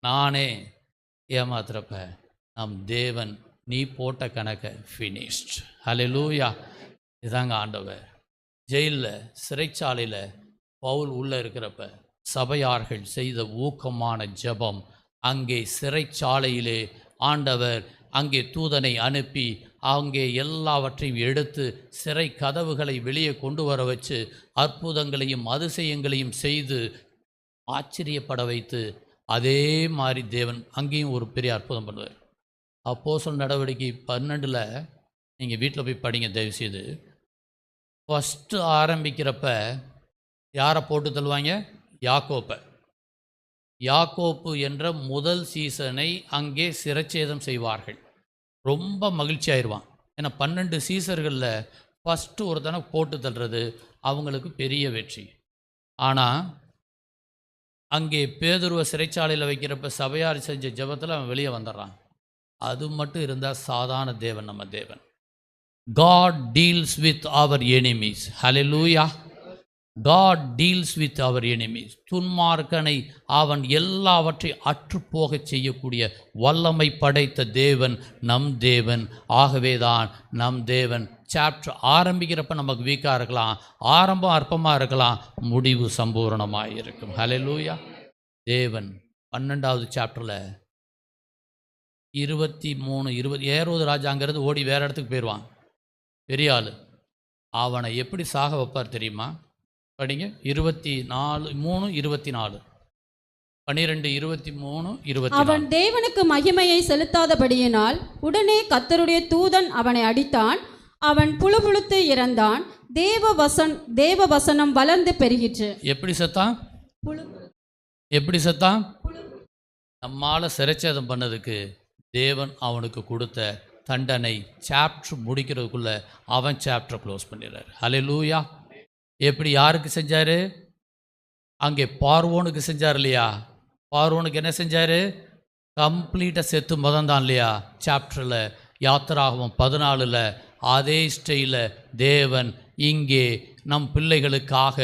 நானே ஏமாத்துறப்ப நம் தேவன் நீ போட்ட கணக்கை ஃபினிஷ்ட். ஹல்லேலூயா. இதாங்க ஆண்டவர். ஜெயிலில் சிறைச்சாலையில் பவுல் உள்ளே இருக்கிறப்ப சபையார்கள் செய்த ஊக்கமான ஜெபம், அங்கே சிறைச்சாலையிலே ஆண்டவர் அங்கே தூதனை அனுப்பி அங்கே எல்லாவற்றையும் எடுத்து சிறை கதவுகளை வெளியே கொண்டு வர வச்சு அற்புதங்களையும் அதிசயங்களையும் செய்து ஆச்சரியப்பட வைத்து, அதே மாதிரி தேவன் அங்கேயும் ஒரு பெரிய அற்புதம் பண்ணுவார். அப்போஸ்தலர் நடவடிக்கை 12 நீங்கள் வீட்டில் போய் படிங்க தயவுசெய்து. ஃபஸ்ட்டு ஆரம்பிக்கிறப்ப யாரை போட்டு தள்ளுவாங்க? யாக்கோப்பு என்ற முதல் சீசனை அங்கே சிரச்சேதம் செய்வார்கள். ரொம்ப மகிழ்ச்சி ஆயிடுவான். ஏன்னா 12 சீசர்களில் ஃபஸ்ட்டு ஒருத்தனை போட்டு தள்ளுறது அவங்களுக்கு பெரிய வெற்றி. ஆனால் அங்கே பேதுருவை சிறைச்சாலையில் வைக்கிறப்ப சபையார் செஞ்ச ஜெபத்தில் அவன் வெளியே வந்துடுறான். அது மட்டும் இருந்தால் சாதாரண தேவன் நம்ம தேவன். God deals with our enemies. Hallelujah. God deals with our enemies. துன்மார்க்கனை அவன் எல்லாவற்றை அற்றுப்போகச் செய்யக்கூடிய வல்லமை படைத்த தேவன் நம் தேவன். ஆகவேதான் நம் தேவன் சாப்டர் ஆரம்பிக்கிறப்ப நமக்கு வீக்காக இருக்கலாம், ஆரம்பம் அற்பமாக இருக்கலாம், முடிவு சம்பூரணமாக இருக்கும். ஹல்லேலூயா. தேவன் 12வது சாப்டரில் 23 ஏரோது ராஜா அங்கேருந்து ஓடி வேறு இடத்துக்கு போயிடுவான். பெரிய ஆள். அவனை எப்படி சாக வைப்பார் தெரியுமா? படிங்க. 24:24 12, 23, 24. அவன் தேவனுக்கு மகிமையை செலுத்தாதபடியினால் உடனே கர்த்தருடைய தூதன் அவனை அடித்தான். அவன் புழுபுழுத்து இறந்தான். தேவ வசனம் வளர்ந்து பெருகிற்று. எப்படி செத்தான்? நம்மால் சிறைச்சேதம் பண்ணதுக்கு தேவன் அவனுக்கு கொடுத்த தண்டனை சாப்டர் முடிக்கிறதுக்குள்ள அவன் சாப்டரை க்ளோஸ் பண்ணிடுறார். ஹல்லேலூயா. எப்படி யாருக்கு செஞ்சார்? அங்கே பார்வோனுக்கு செஞ்சார் இல்லையா? பார்வோனுக்கு என்ன செஞ்சார்? கம்ப்ளீட்டாக செத்து மதந்தான் இல்லையா? சாப்டரில் யாத்திராகமம் 14 அதே ஸ்டைலில் தேவன் இங்கே நம் பிள்ளைகளுக்காக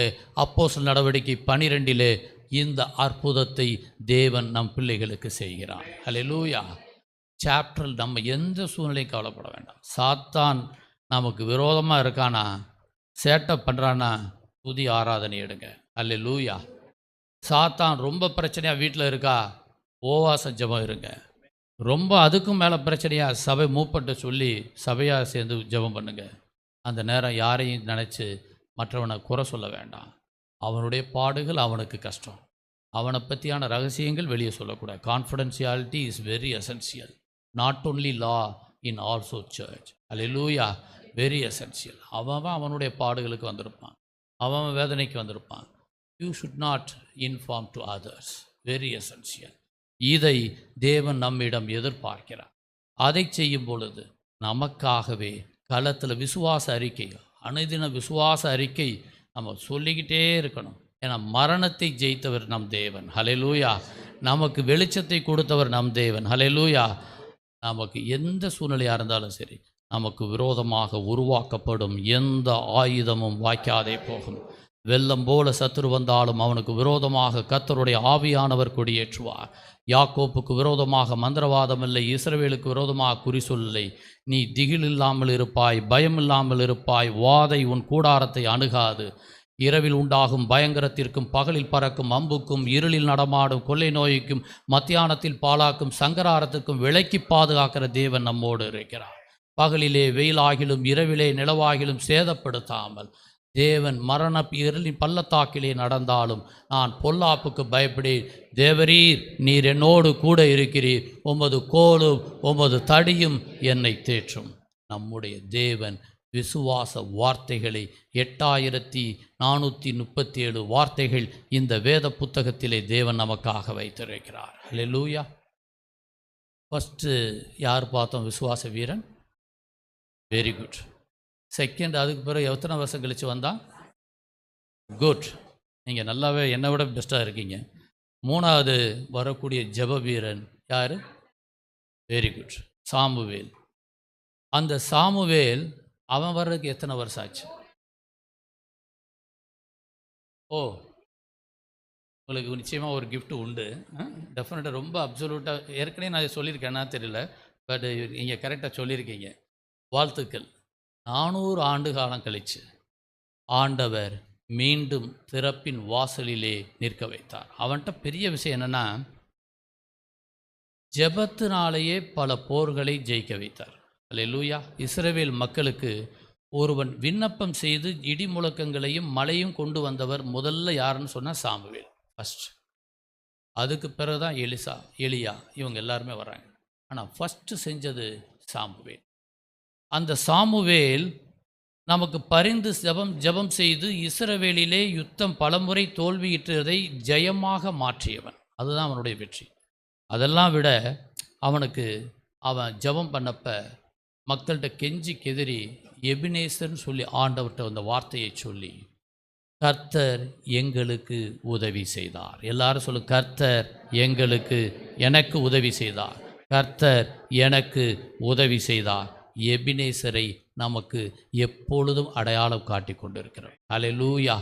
அப்போஸ்தலர் நடவடிக்கை 12 இந்த அற்புதத்தை தேவன் நம் பிள்ளைகளுக்கு செய்கிறார். ஹல்லேலூயா. சாப்டரில் நம்ம எந்த சூழ்நிலையும் கவலைப்பட வேண்டாம். சாத்தான் நமக்கு விரோதமாக இருக்கானா, சேட்டை பண்ணுறான்னா துதி ஆராதனை எடுங்க. ஹல்லேலூயா. சாத்தான் ரொம்ப பிரச்சனையாக வீட்டில் இருக்கா, உபவாச ஜெபம் இருங்க. ரொம்ப அதுக்கும் மேலே பிரச்சனையாக சபை மூப்பட்டு சொல்லி சபையாக சேர்ந்து ஜெபம் பண்ணுங்க. அந்த நேரம் யாரையும் நினச்சி மற்றவனை குறை சொல்ல வேண்டாம். அவனுடைய பாடுகள் அவனுக்கு கஷ்டம். அவனை பற்றியான ரகசியங்கள் வெளியே சொல்லக்கூடாது. Confidentiality is very essential. Not only law in also church. அல்லேலூயா. Very essential. அவன் அவனுடைய பாடுகளுக்கு வந்திருப்பான், அவன் வேதனைக்கு வந்திருப்பான். You should not inform to others. Very essential. இதை தேவன் நம்மிடம் எதிர்பார்க்கிறார். அதை செய்யும் பொழுது நமக்காகவே களத்தில் விசுவாச அறிக்கை, அனுதின விசுவாச அறிக்கை நம்ம சொல்லிக்கிட்டே இருக்கணும். ஏன்னா மரணத்தை ஜெயித்தவர் நம் தேவன். ஹல்லேலூயா. நமக்கு வெளிச்சத்தை கொடுத்தவர் நம் தேவன். ஹல்லேலூயா. நமக்கு எந்த சூழ்நிலையாக இருந்தாலும் சரி, நமக்கு விரோதமாக உருவாக்கப்படும் எந்த ஆயுதமும் வாய்க்காதே போகும். வெள்ளம் போல சத்துரு வந்தாலும் அவனுக்கு விரோதமாக கர்த்தருடைய ஆவியானவர் கொடியேற்றுவார். யாக்கோப்புக்கு விரோதமாக மந்திரவாதம் இல்லை, இஸ்ரவேலுக்கு விரோதமாக குறி சொல்லை. நீ திகில் இல்லாமல் இருப்பாய், பயம் இல்லாமல் இருப்பாய். வாதை உன் கூடாரத்தை அணுகாது. இரவில் உண்டாகும் பயங்கரத்திற்கும், பகலில் பறக்கும் அம்புக்கும், இருளில் நடமாடும் கொள்ளை நோய்க்கும், மத்தியானத்தில் பாலாக்கும் சங்கராரத்துக்கும் விலக்கி பாதுகாக்கிற தேவன் நம்மோடு இருக்கிறார். பகலிலே வெயிலாகிலும் இரவிலே நிலவாகிலும் சேதப்படுத்தாமல் தேவன் மரண இருளின் பள்ளத்தாக்கிலே நடந்தாலும் நான் பொல்லாப்புக்கு பயப்படேன். தேவரீர் நீர் என்னோடு கூட இருக்கிறீர், உமது கோலும் உமது தடியும் என்னை தேற்றும். நம்முடைய தேவன் விசுவாச வார்த்தைகளை 8437 வார்த்தைகள் இந்த வேத புத்தகத்திலே தேவன் நமக்காக வைத்திருக்கிறார். அல்லேலூயா. ஃபஸ்ட்டு யார் பார்த்தோம்? விசுவாச வீரன். Very good. செகண்ட், அதுக்கு பிறகு எத்தனை வருஷம் கழித்து வந்தான்? குட். நீங்கள் நல்லாவே என்னை விட பெஸ்ட்டாக இருக்கீங்க. மூணாவது வரக்கூடிய ஜெப வீரன் யார்? Very good, Samuel. அந்த சாமுவேல் அவன் வர்றதுக்கு எத்தனை வருஷம் ஆச்சு? ஓ, உங்களுக்கு நிச்சயமாக ஒரு கிஃப்ட் உண்டு. டெஃபினட்டாக ரொம்ப அப்சல்யூட்டாக ஏற்கனவே நான் சொல்லியிருக்கேன்னா தெரியல, பட் நீங்கள் கரெக்டாக சொல்லியிருக்கீங்க. வாழ்த்துக்கள். 400 ஆண்டு காலம் கழித்து ஆண்டவர் மீண்டும் திறப்பின் வாசலிலே நிற்க வைத்தார். அவன்கிட்ட பெரிய விஷயம் என்னென்னா, ஜெபத்தினாலேயே பல போர்களை ஜெயிக்க வைத்தார். அல்லேலூயா. இஸ்ரவேல் மக்களுக்கு ஒருவன் விண்ணப்பம் செய்து இடி முழக்கங்களையும் மழையும் கொண்டு வந்தவர் முதல்ல யாருன்னு சொன்னால் சாமுவேல் ஃபஸ்ட். அதுக்கு பிறகு தான் எலியா இவங்க எல்லாருமே வர்றாங்க. ஆனால் ஃபஸ்ட்டு செஞ்சது சாமுவேல். அந்த சாமுவேல் நமக்கு பரிந்து ஜெபம் செய்து இஸ்ரவேலிலே யுத்தம் பலமுறை தோல்வியிட்டதை ஜெயமாக மாற்றியவன். அதுதான் அவனுடைய வெற்றி. அதெல்லாம் விட அவன் ஜெபம் பண்ணப்ப மக்கள்கிட்ட கெஞ்சி கெதிரி எபினேசர்னு சொல்லி ஆண்டவர்கிட்ட அந்த வார்த்தையை சொல்லி, கர்த்தர் எங்களுக்கு உதவி செய்தார். எல்லாரும் சொல்லு, கர்த்தர் எனக்கு உதவி செய்தார். கர்த்தர் எனக்கு உதவி செய்தார். எபினேசரை நமக்கு எப்பொழுதும் அடையாளம் காட்டி கொண்டிருக்கிறார். அல்லேலூயா.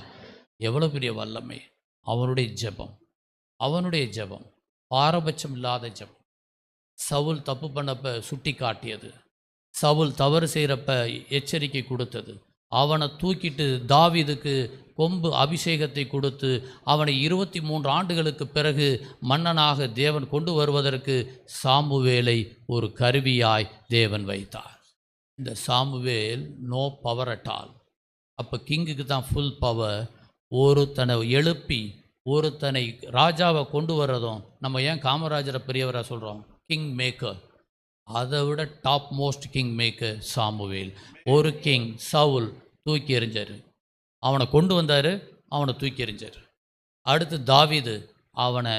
எவ்வளோ பெரிய வல்லமை! அவனுடைய ஜெபம் பாரபட்சம் இல்லாத ஜெபம். சவுல் தப்பு பண்ணப்ப சுட்டி காட்டியது, சவுல் தவறு செய்கிறப்ப எச்சரிக்கை கொடுத்தது, அவனை தூக்கிட்டு தாவீதுக்கு கொம்பு அபிஷேகத்தை கொடுத்து அவனை 23 ஆண்டுகளுக்கு பிறகு மன்னனாக தேவன் கொண்டு வருவதற்கு சாமுவேலை ஒரு கருவியாய் தேவன் வைத்தார். இந்த Samuel no power at all. அப்போ கிங்குக்கு தான் ஃபுல் பவர். ஒருத்தனை எழுப்பி ஒருத்தனை ராஜாவை கொண்டு வர்றதும், நம்ம ஏன் காமராஜரை பெரியவராக சொல்கிறோம்? King maker. அதை விட top most king maker Samuel. ஒரு கிங் சவுல் தூக்கி எறிஞ்சார், அவனை கொண்டு வந்தார், அவனை தூக்கி எறிஞ்சார். அடுத்து தாவீது, அவனை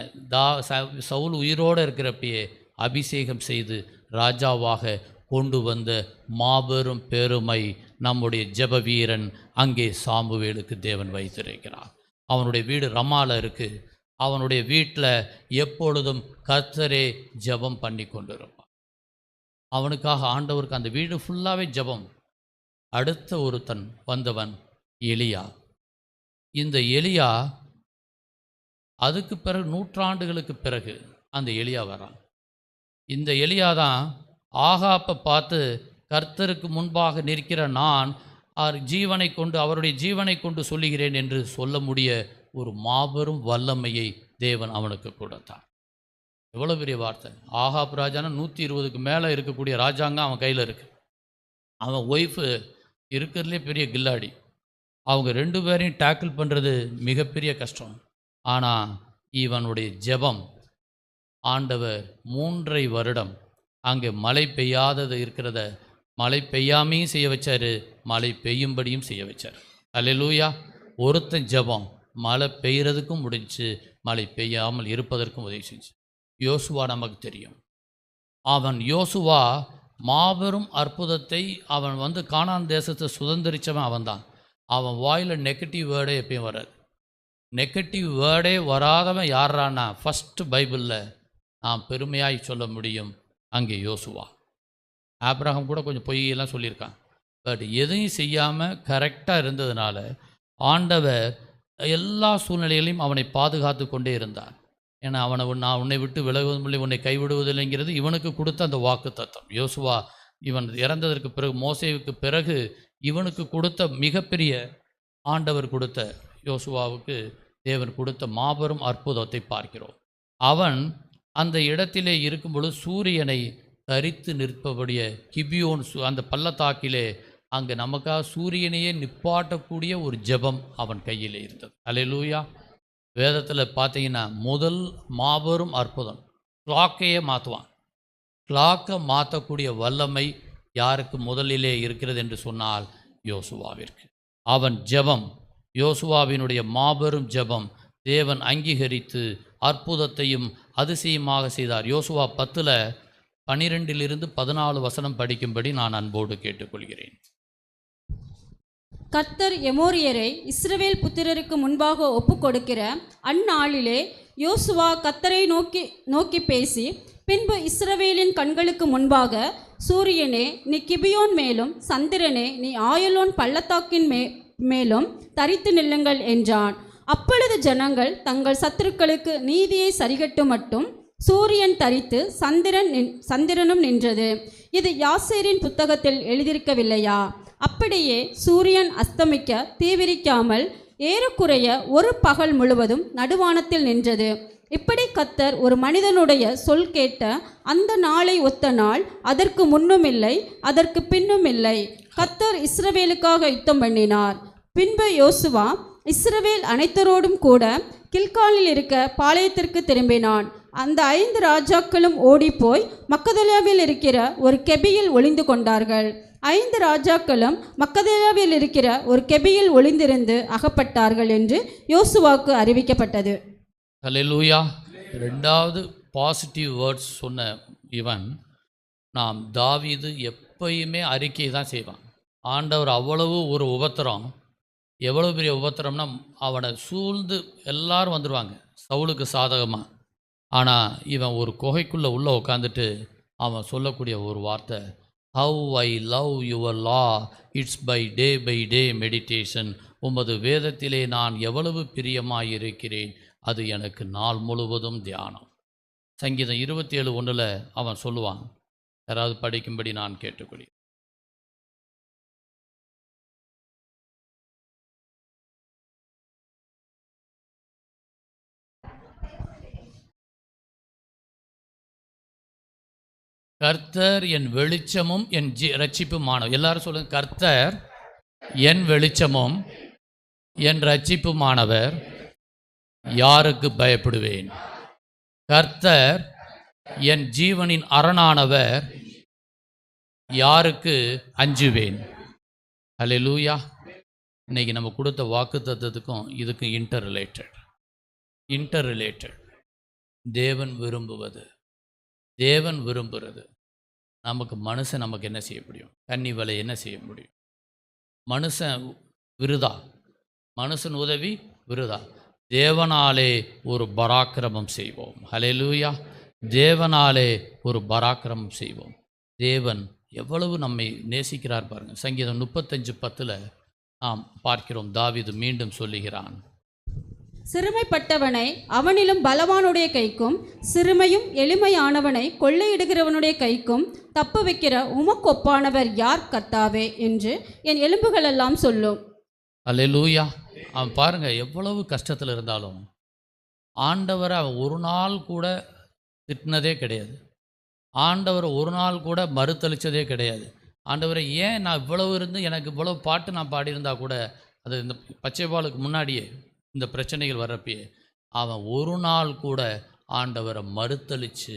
சவுல் உயிரோடு இருக்கிறப்பயே அபிஷேகம் செய்து ராஜாவாக கொண்டு வந்த மாபெரும் பெருமை நம்முடைய ஜெப வீரன் அங்கே சாமுவேலுக்கு தேவன் வைத்திருக்கிறார். அவனுடைய வீடு ரமால இருக்குது. அவனுடைய வீட்டில் எப்பொழுதும் கர்த்தரே ஜெபம் பண்ணி கொண்டிருப்பான். அவனுக்காக ஆண்டவருக்கு அந்த வீடு ஃபுல்லாகவே ஜெபம். அடுத்த ஒருத்தன் வந்தவன் எலியா. இந்த எலியா அதுக்கு பிறகு 100 ஆண்டுகளுக்கு பிறகு அந்த எலியா வரான். இந்த எலியா தான் ஆகாப்பை பார்த்து, கர்த்தருக்கு முன்பாக நிற்கிற நான் அவருடைய ஜீவனை கொண்டு சொல்லுகிறேன் என்று சொல்ல முடிய ஒரு மாபெரும் வல்லமையை தேவன் அவனுக்கு கொடுத்தார். எவ்வளோ பெரிய வார்த்தை! ஆகாப் ராஜானா 120க்கு மேலே இருக்கக்கூடிய ராஜாங்கம் அவன் கையில் இருக்கு. அவன் ஒய்ஃபு இருக்கிறதுலே பெரிய கில்லாடி. அவங்க 2 பேரையும் டேக்கிள் பண்ணுறது மிகப்பெரிய கஷ்டம். ஆனால் இவனுடைய ஜெபம் ஆண்டவர் 3.5 வருடம் அங்கே மழை பெய்யாதது இருக்கிறத மழை பெய்யாமையும் செய்ய வச்சார், மழை பெய்யும்படியும் செய்ய வச்சார். அல்லேலூயா. ஒருத்தன் ஜெபம் மழை பெய்யறதுக்கும் முடிஞ்சு, மழை பெய்யாமல் இருப்பதற்கும் உதவி செஞ்சு. யோசுவா நமக்கு தெரியும். யோசுவா மாபெரும் அற்புதத்தை அவன் கானான் தேசத்தை சுதந்திரிச்சவன் அவன்தான். அவன் வாயில் நெகட்டிவ் வேர்டே எப்பயும் வராது. நெகட்டிவ் வேர்டே வராதவன் யாரானா ஃபஸ்ட்டு பைபிளில் நாம் பெருமையாய் சொல்ல முடியும், அங்கே யோசுவா. ஆபிரகாம் கூட கொஞ்சம் பொய்யெல்லாம் சொல்லியிருக்கான். பட் எதையும் செய்யாமல் கரெக்டாக இருந்ததுனால ஆண்டவர் எல்லா சூழ்நிலைகளையும் அவனை பாதுகாத்து கொண்டே இருந்தார். ஏன்னா நான் உன்னை விட்டு விலகுவதில்லை, உன்னை கைவிடுவதில்லைங்கிறது இவனுக்கு கொடுத்த அந்த வாக்கு தத்தம். யோசுவா இவன் இறந்ததற்கு பிறகு, மோசேவுக்கு பிறகு இவனுக்கு கொடுத்த மிகப்பெரிய, ஆண்டவர் கொடுத்த, யோசுவாவுக்கு தேவன் கொடுத்த மாபெரும் அற்புதத்தை பார்க்கிறோம். அவன் அந்த இடத்திலே இருக்கும் பொழுது சூரியனை தரித்து நிற்பபடிய கிபியோன் அந்த பள்ளத்தாக்கிலே அங்கே நமக்காக சூரியனையே நிப்பாட்டக்கூடிய ஒரு ஜெபம் அவன் கையில் இருந்தது. அல்லேலூயா. வேதத்தில் பார்த்தீங்கன்னா முதல் மாபெரும் அற்புதம், கிளாக்கையே மாற்றுவான். கிளாக்கை மாற்றக்கூடிய வல்லமை யாருக்கு முதலிலே இருக்கிறது என்று சொன்னால் யோசுவாவிற்கு. அவன் ஜெபம், யோசுவாவினுடைய மாபெரும் ஜெபம் தேவன் அங்கீகரித்து அற்புதத்தையும் அதிசயமாக செய்தார். யோசுவா 10:12-14 படிக்கும்படி நான் அன்போடு கேட்டுக்கொள்கிறேன். கர்த்தர் எமோரியரை இஸ்ரவேல் புத்திரருக்கு முன்பாக ஒப்புக்கொடுக்கிற அந்நாளிலே யோசுவா கர்த்தரை நோக்கி பேசி, பின்பு இஸ்ரவேலின் கண்களுக்கு முன்பாக, சூரியனே நீ கிபியோன் மேலும், சந்திரனே நீ ஆயலோன் பள்ளத்தாக்கின் மேலும் தரித்து நில்லுங்கள் என்றான். அப்பொழுது ஜனங்கள் தங்கள் சத்துருக்களுக்கு நீதியை சரிகட்டு மட்டும் சூரியன் தரித்து சந்திரனும் நின்றது. இது யாசேரின் புத்தகத்தில் எழுதியிருக்கவில்லையா? அப்படியே சூரியன் அஸ்தமிக்க தீவிரிக்காமல் ஏறக்குறைய ஒரு பகல் முழுவதும் நடுவானத்தில் நின்றது. இப்படி கர்த்தர் ஒரு மனிதனுடைய சொல் கேட்ட அந்த நாளை ஒத்த நாள் அதற்கு முன்னும் இல்லை, அதற்கு பின்னும் இல்லை. கர்த்தர் இஸ்ரவேலுக்காக யுத்தம் பண்ணினார். பின்பு யோசுவா இஸ்ரவேல் அனைத்தரோடும் கூட கில்காலில் இருக்க பாளையத்திற்கு திரும்பினான். அந்த 5 ராஜாக்களும் ஓடிப்போய் மக்கதேலாவில் இருக்கிற ஒரு கெபியில் ஒளிந்து கொண்டார்கள். 5 ராஜாக்களும் மக்கதேலாவில் இருக்கிற ஒரு கெபியில் ஒளிந்திருந்து அகப்பட்டார்கள் என்று யோசுவாவுக்கு அறிவிக்கப்பட்டது. ஹல்லேலூயா. 2வது பாசிட்டிவ் வேர்ட்ஸ் சொன்ன இவன், நாம் தாவீது எப்பயுமே அறிக்கை தான் செய்வான். ஆண்டவர் அவ்வளவு ஒரு உபத்திரம், எவ்வளோ பெரிய உபத்திரம்னா அவனை சூழ்ந்து எல்லாரும் வந்துடுவாங்க சவுலுக்கு சாதகமாக. ஆனால் இவன் ஒரு குகைக்குள்ளே உள்ளே உட்காந்துட்டு அவன் சொல்லக்கூடிய ஒரு வார்த்தை, how I love your law, it's by day meditation. உமது வேதத்திலே நான் எவ்வளவு பிரியமாயிருக்கிறேன், அது எனக்கு நாள் முழுவதும் தியானம். சங்கீதம் 27:1 அவன் சொல்லுவான். யாராவது படிக்கும்படி நான் கேட்டுக்கொள்கிறேன். கர்த்தர் என் வெளிச்சமும் என் இரட்சிப்புமானவர். எல்லாரும் சொல்லுங்க, கர்த்தர் என் வெளிச்சமும் என் இரட்சிப்புமானவர், யாருக்கு பயப்படுவேன்? கர்த்தர் என் ஜீவனின் அரணானவர், யாருக்கு அஞ்சுவேன்? ஹல்லேலூயா. இன்னைக்கு நம்ம கொடுத்த வாக்கு தத்துவத்துக்கும் இதுக்கும் இன்டர் ரிலேட்டட். தேவன் விரும்புகிறது மனுஷன் நமக்கு என்ன செய்ய முடியும்? கன்னி வலை என்ன செய்ய முடியும்? மனுஷன் விருதா, மனுஷன் உதவி விருதா. தேவனாலே ஒரு பராக்கிரமம் செய்வோம். ஹல்லேலூயா. தேவனாலே ஒரு பராக்கிரமம் செய்வோம். தேவன் எவ்வளவு நம்மை நேசிக்கிறார் பாருங்க. சங்கீதம் 35:10 நாம் பார்க்கிறோம். தாவீது மீண்டும் சொல்லுகிறான், சிறுமைப்பட்டவனை அவனிலும் பலவானுடைய கைக்கும், சிறுமையும் எளிமையானவனை கொள்ளையிடுகிறவனுடைய கைக்கும் தப்பு வைக்கிற உமக்கொப்பானவர் யார் கர்த்தாவே என்று என் எலும்புகளெல்லாம் சொல்லும். அல்லேலூயா. அவன் பாருங்க, எவ்வளவு கஷ்டத்தில் இருந்தாலும் ஆண்டவரை அவன் ஒரு நாள் கூட திட்டினதே கிடையாது. ஆண்டவரை ஒரு நாள் கூட மறுத்தளித்ததே கிடையாது. ஆண்டவரை ஏன் நான் இவ்வளவு இருந்து எனக்கு இவ்வளவு பாட்டு நான் பாடியிருந்தா கூட, அது இந்த பச்சைபாலுக்கு முன்னாடியே இந்த பிரச்சனைகள் வர்றப்பயே அவன் ஒரு நாள் கூட ஆண்டவரை மறுத்தளித்து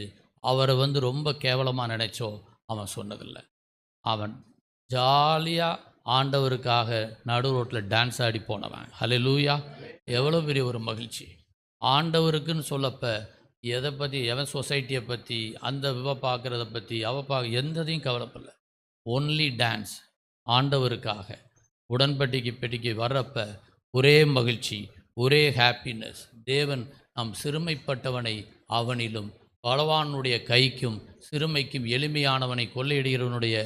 அவரை ரொம்ப கேவலமாக நினைச்சோ அவன் சொன்னதில்லை. அவன் ஜாலியாக ஆண்டவருக்காக நடு ரோட்டில் டான்ஸ் ஆடி போனவன். ஹல்லேலூயா! எவ்வளோ பெரிய ஒரு மகிழ்ச்சி! ஆண்டவருக்குன்னு சொல்லப்ப எதை பற்றி, எவன் சொசைட்டியை பற்றி, அந்த பார்க்குறத பற்றி எந்ததையும் கவலைப்படல. Only dance. ஆண்டவருக்காக உடன்படிக்கை பெட்டிக்கு வர்றப்ப ஒரே மகிழ்ச்சி, ஒரே ஹாப்பினஸ். தேவன் நம் சிறுமைப்பட்டவனை அவனிலும் பலவானுடைய கைக்கும் சிறுமைக்கும் எளிமையானவனை கொள்ளையிடுகிறவனுடைய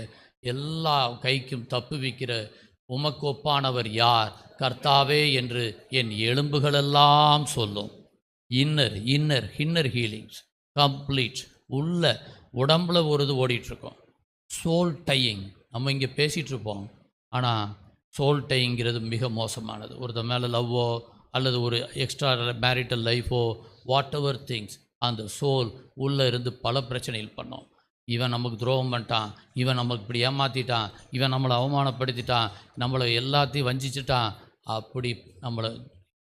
எல்லா கைக்கும் தப்புவிக்கிற உமக்கு ஒப்பானவர் யார் கர்த்தாவே என்று என் எலும்புகளெல்லாம் சொல்லும். Inner healings complete. உள்ள உடம்புல ஒரு இது ஓடிட்டுருக்கோம். Soul dyeing. நம்ம இங்கே பேசிகிட்ருப்போம், ஆனால் சோல் டைங்கிறது மிக மோசமானது. ஒருத்தர் மேலே லவ்வோ அல்லது ஒரு எக்ஸ்ட்ரா மேரிட்டல் லைஃபோ வாட் எவர் திங்ஸ், அந்த சோல் உள்ளே இருந்து பல பிரச்சனைகள் பண்ணோம். இவன் நமக்கு துரோகம் பண்ணிட்டான், இவன் நமக்கு இப்படி ஏமாற்றிட்டான், இவன் நம்மளை அவமானப்படுத்திட்டான், நம்மளை எல்லாத்தையும் வஞ்சிச்சிட்டான், அப்படி நம்மளை